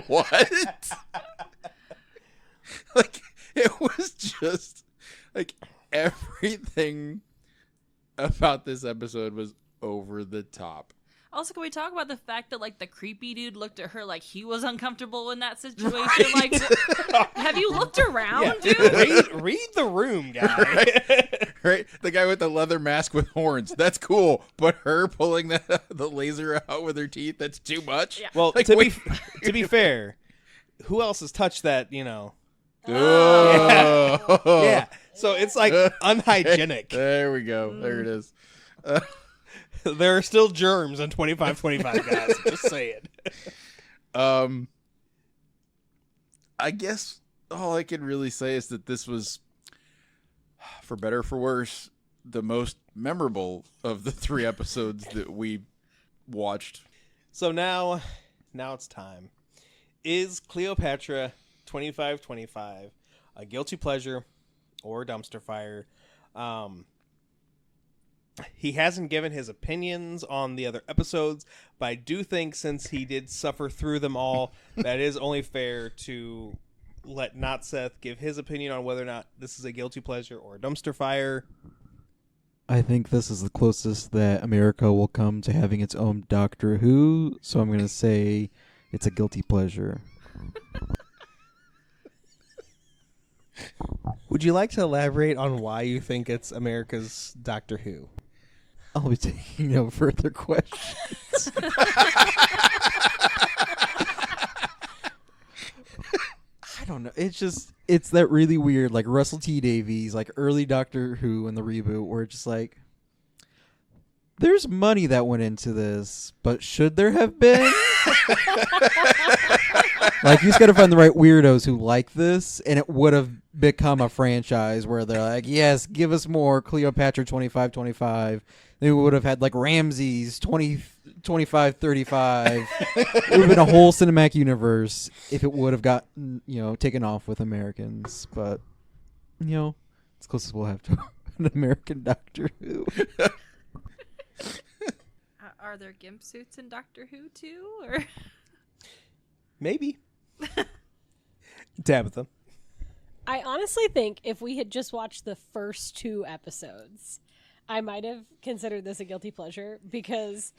what? Like, it was just, like, everything about this episode was over the top. Also, can we talk about the fact that, like, the creepy dude looked at her like he was uncomfortable in that situation? Right? Like, have you looked around, dude? Read the room, guy. Right? The guy with the leather mask with horns. That's cool. But her pulling the laser out with her teeth, that's too much. Yeah. Well, Like, to wait. be fair, who else has touched that, Oh. Yeah. So it's like unhygienic. There we go. There it is. There are still germs on 25-25, guys. Just saying. I guess all I can really say is that this was, for better or for worse, the most memorable of the 3 episodes that we watched. So now it's time. Is Cleopatra 25-25 a guilty pleasure or a dumpster fire? He hasn't given his opinions on the other episodes, but I do think since he did suffer through them all, that is only fair to let Not Seth give his opinion on whether or not this is a guilty pleasure or a dumpster fire. I think this is the closest that America will come to having its own Doctor Who, so I'm going to say it's a guilty pleasure. Would you like to elaborate on why you think it's America's Doctor Who? I'll be taking no further questions. I don't know. It's that really weird, like Russell T Davies, like early Doctor Who in the reboot, where it's just like, there's money that went into this, but should there have been? Like, you just got to find the right weirdos who like this, and it would have become a franchise where they're like, yes, give us more Cleopatra 25-25. They would have had like Ramses 25-35. It would have been a whole cinematic universe if it would have gotten, taken off with Americans. But, it's close as we'll have to an American Doctor Who. Are there gimp suits in Doctor Who too, or Maybe. Tabitha. I honestly think if we had just watched the first 2 episodes, I might have considered this a guilty pleasure because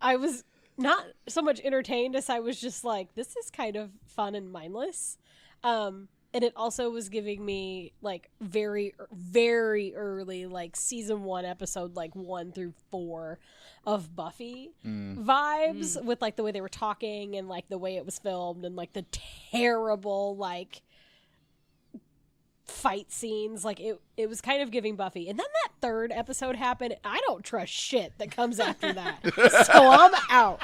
I was not so much entertained as I was just like, this is kind of fun and mindless. And it also was giving me like very, very early, like season 1 episode, like 1 through 4 of Buffy vibes with like the way they were talking and like the way it was filmed and like the terrible, like fight scenes. Like it was kind of giving Buffy. And then that 3rd episode happened. I don't trust shit that comes after that. So I'm out.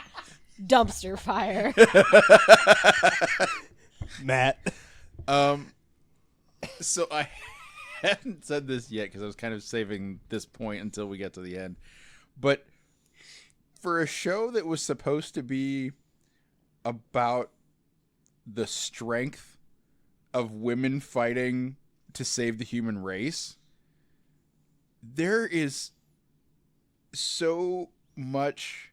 Dumpster fire. Matt. So I hadn't said this yet because I was kind of saving this point until we get to the end. But for a show that was supposed to be about the strength of women fighting to save the human race, there is so much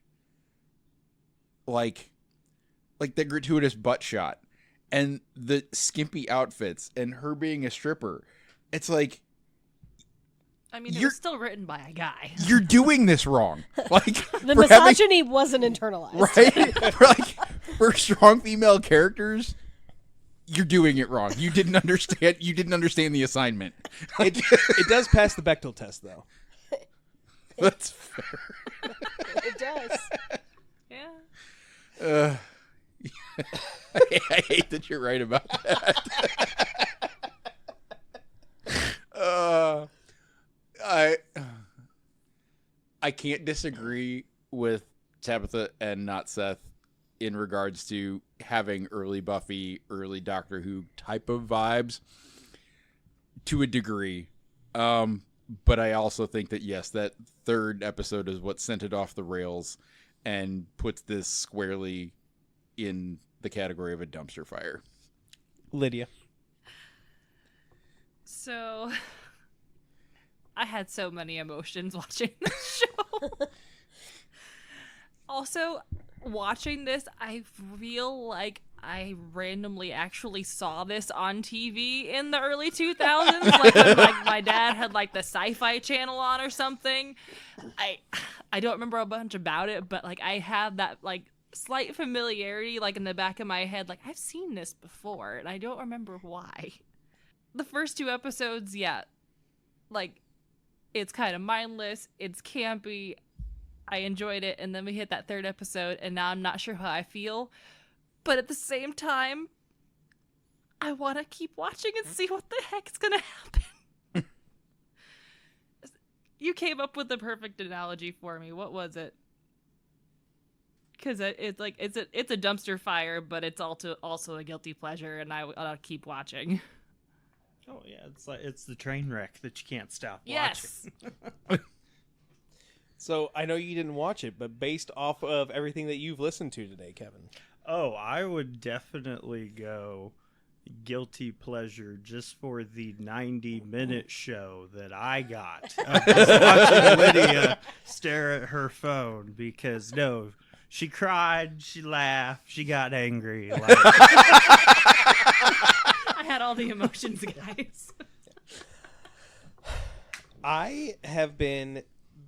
like the gratuitous butt shot and the skimpy outfits and her being a stripper. It's like, I mean, it was still written by a guy. you're doing this wrong. Like The misogyny wasn't internalized. right? For strong female characters, you're doing it wrong. You didn't understand. You didn't understand the assignment. It does pass the Bechdel test, though. That's fair. It does. Yeah. I hate that you're right about that. I can't disagree with Tabitha and Not Seth in regards to having early Buffy, early Doctor Who type of vibes. to a degree. But I also think that, yes, that third episode is what sent it off the rails and puts this squarely in the category of a dumpster fire. Lydia. So, I had so many emotions watching this show. Also, watching this, I feel like I randomly actually saw this on TV in the early 2000s, like when my dad had like the Sci-Fi Channel on or something. I don't remember a bunch about it, but like I have that like slight familiarity like in the back of my head, like I've seen this before, and I don't remember why. The first 2 episodes, yeah, like it's kind of mindless, it's campy. I enjoyed it, and then we hit that 3rd episode, and now I'm not sure how I feel. But at the same time, I want to keep watching and see what the heck's going to happen. You came up with the perfect analogy for me. What was it? Because it's like it's a dumpster fire, but it's also a guilty pleasure, and I'll keep watching. Oh yeah, it's the train wreck that you can't stop Yes. watching. So I know you didn't watch it, but based off of everything that you've listened to today, Kevin. Oh, I would definitely go guilty pleasure just for the 90-minute show that I got. Of just watching Lydia stare at her phone because, no, she cried, she laughed, she got angry. Like... I had all the emotions, guys. I have been,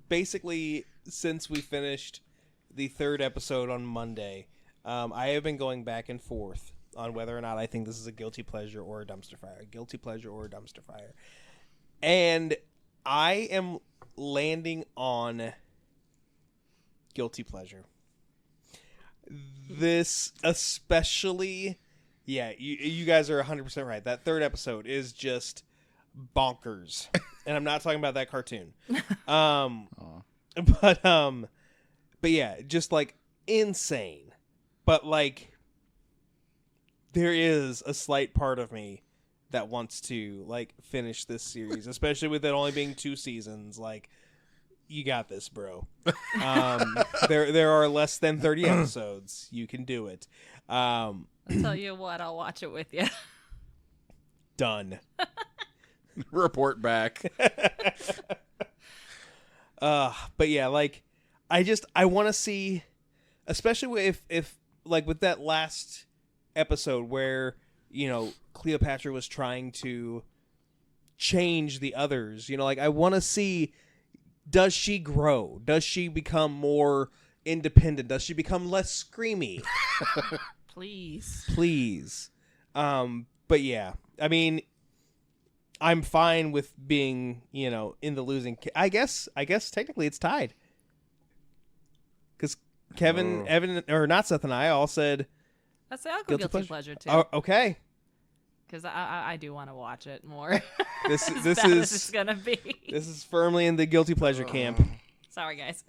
basically, since we finished the 3rd episode on Monday, I have been going back and forth on whether or not I think this is a guilty pleasure or a dumpster fire. A guilty pleasure or a dumpster fire. And I am landing on guilty pleasure. This especially, yeah, you guys are 100% right. That 3rd episode is just bonkers. And I'm not talking about that cartoon. But yeah, just like insane. But, like, there is a slight part of me that wants to, like, finish this series, especially with it only being 2 seasons. Like, you got this, bro. There are less than 30 episodes. You can do it. I'll tell you what, I'll watch it with you. Done. Report back. But, yeah, like, I want to see, especially if like with that last episode where, you know, Cleopatra was trying to change the others, you know, like I want to see, does she grow? Does she become more independent? Does she become less screamy? Please. But yeah, I mean, I'm fine with being, you know, in the losing. I guess technically it's tied. Because Kevin, Evan, or not Seth and I all said... I'll go guilty pleasure too. Oh, okay. Because I do want to watch it more. This as is bad as it's gonna be. This is firmly in the guilty pleasure camp. Sorry, guys.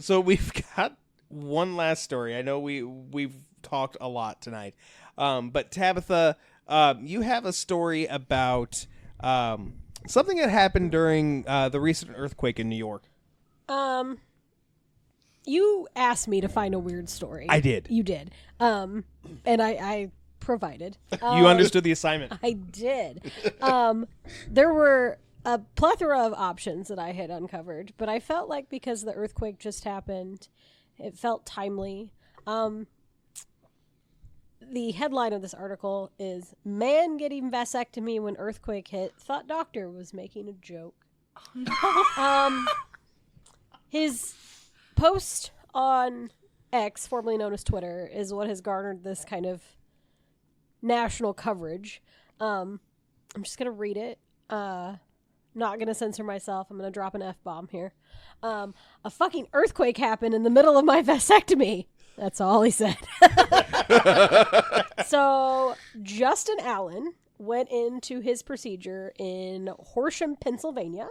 So we've got one last story. I know we've talked a lot tonight, but Tabitha, you have a story about something that happened during the recent earthquake in New York. You asked me to find a weird story. I did. You did. And I provided. You understood the assignment. I did. There were a plethora of options that I had uncovered, but I felt like because the earthquake just happened, it felt timely. The headline of this article is "Man Getting Vasectomy When Earthquake Hit Thought Doctor Was Making a Joke." Oh, no. His post on X, formerly known as Twitter, is what has garnered this kind of national coverage. I'm just going to read it. Not going to censor myself. I'm going to drop an F-bomb here. A fucking earthquake happened in the middle of my vasectomy. That's all he said. So Justin Allen went into his procedure in Horsham, Pennsylvania.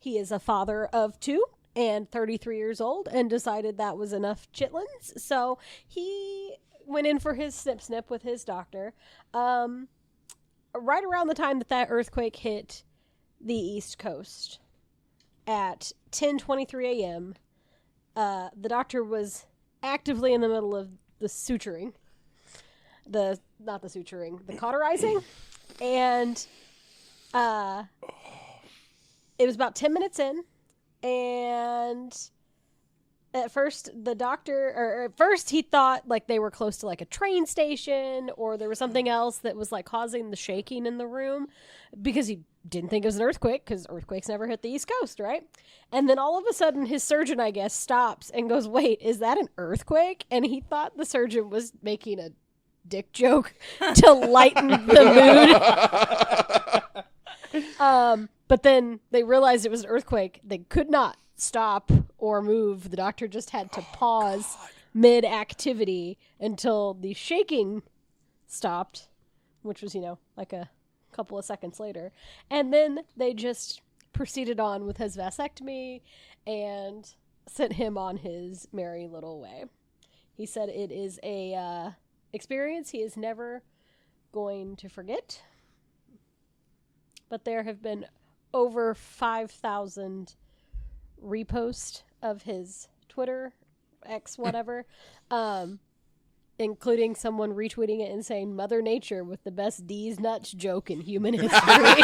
He is a father of 2 and 33 years old and decided that was enough chitlins. So he went in for his snip with his doctor. right around the time that earthquake hit the East Coast at 10:23 a.m., the doctor was actively in the middle of the suturing. The cauterizing. And it was about 10 minutes in, and at first he thought like they were close to like a train station, or there was something else that was like causing the shaking in the room, because he didn't think it was an earthquake, because earthquakes never hit the East Coast, right? And then all of a sudden his surgeon, I guess, stops and goes, "Wait, is that an earthquake?" And he thought the surgeon was making a dick joke to lighten the mood. But then they realized it was an earthquake. They could not stop or move. The doctor just had to pause mid-activity until the shaking stopped, which was, like a couple of seconds later. And then they just proceeded on with his vasectomy and sent him on his merry little way. He said it is a experience he is never going to forget. But there have been over 5,000 reposts of his Twitter, X, whatever, including someone retweeting it and saying, "Mother Nature with the best D's nuts joke in human history."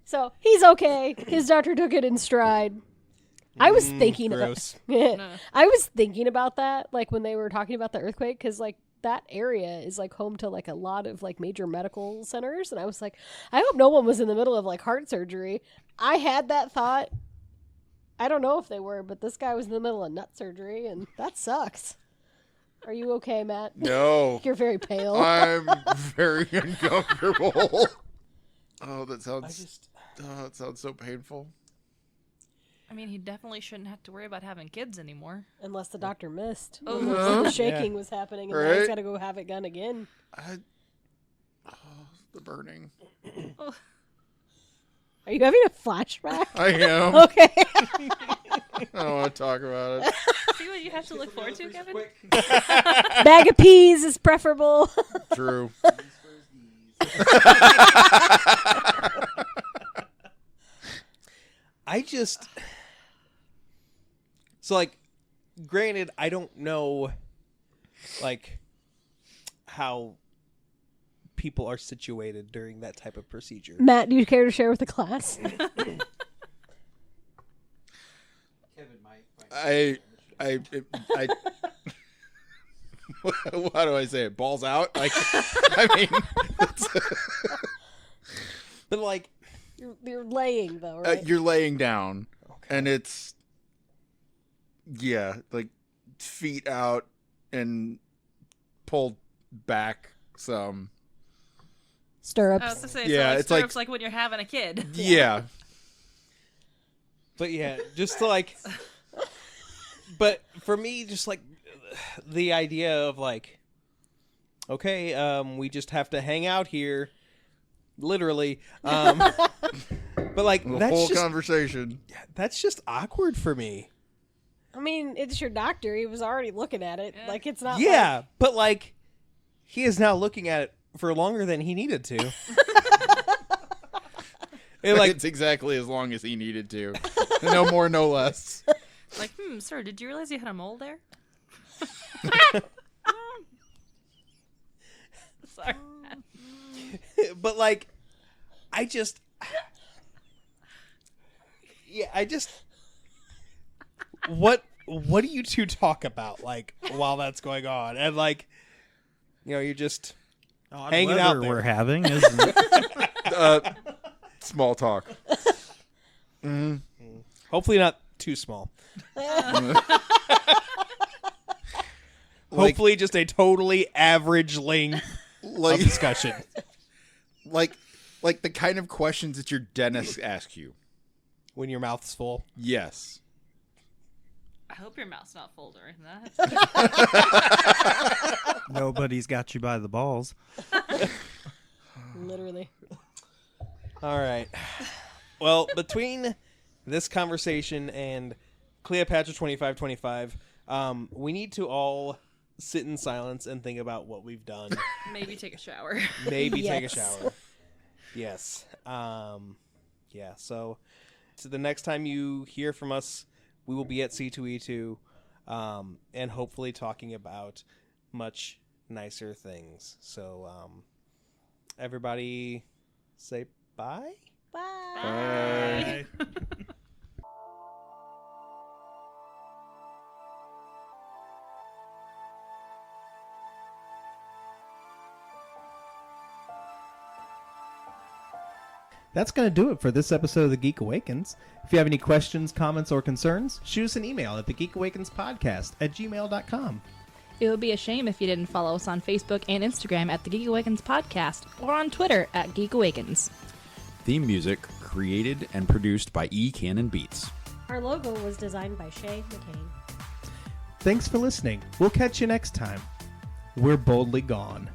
So he's okay. His doctor took it in stride. I was thinking gross. I was thinking about that, like when they were talking about the earthquake, because like that area is like home to like a lot of like major medical centers, and I was like, I hope no one was in the middle of like heart surgery. I had that thought. I don't know if they were, but this guy was in the middle of nut surgery, and that sucks. Are you okay, Matt? No. You're very pale. I'm very uncomfortable. Oh, that sounds so painful. I mean, he definitely shouldn't have to worry about having kids anymore. Unless the doctor missed. Oh. Unless the shaking was happening, and then he's got to go have it done again. The burning. Are you having a flashback? I am. Okay. I don't want to talk about it. See what you have to look forward to, Kevin? Bag of peas is preferable. True. So, like, granted, I don't know, like, how people are situated during that type of procedure. Matt, do you care to share with the class? Kevin might. I how do I say it? Balls out? Like, I mean, But, like, You're laying, though, right? you're laying down, okay. and it's, like feet out and pulled back some. Stirrups. I was to say, Yeah, so it's like- stirrups like when you're having a kid. Yeah. But yeah, just to like, but for me, just like the idea of like, okay, we just have to hang out here, literally. But like The that's whole just conversation. that's just awkward for me. I mean, it's your doctor. He was already looking at it. Yeah. Like, it's not Yeah, but like he is now looking at it for longer than he needed to. And like It's exactly as long as he needed to. No more, no less. Like, sir, did you realize you had a mole there? Sorry. but like I what do you two talk about like while that's going on? And like you're just hanging out there. We're having, isn't it? Small talk. Hopefully not too small. Like- Hopefully just a totally average length Like, of discussion. like the kind of questions that your dentist asks you. When your mouth's full. Yes. I hope your mouth's not full during that. Nobody's got you by the balls. Literally. All right. Well, between this conversation and Cleopatra 2525, we need to all sit in silence and think about what we've done. Maybe take a shower. Maybe take a Yes. shower. Yes. Yeah. So the next time you hear from us, we will be at C2E2, and hopefully talking about much nicer things. So, everybody, say bye. Bye. Bye. That's going to do it for this episode of The Geek Awakens. If you have any questions, comments, or concerns, shoot us an email at thegeekawakenspodcast@gmail.com. It would be a shame if you didn't follow us on Facebook and Instagram at the Geek Awakens Podcast or on Twitter at Geek Awakens. Theme music created and produced by E. Cannon Beats. Our logo was designed by Shay McCain. Thanks for listening. We'll catch you next time. We're boldly gone.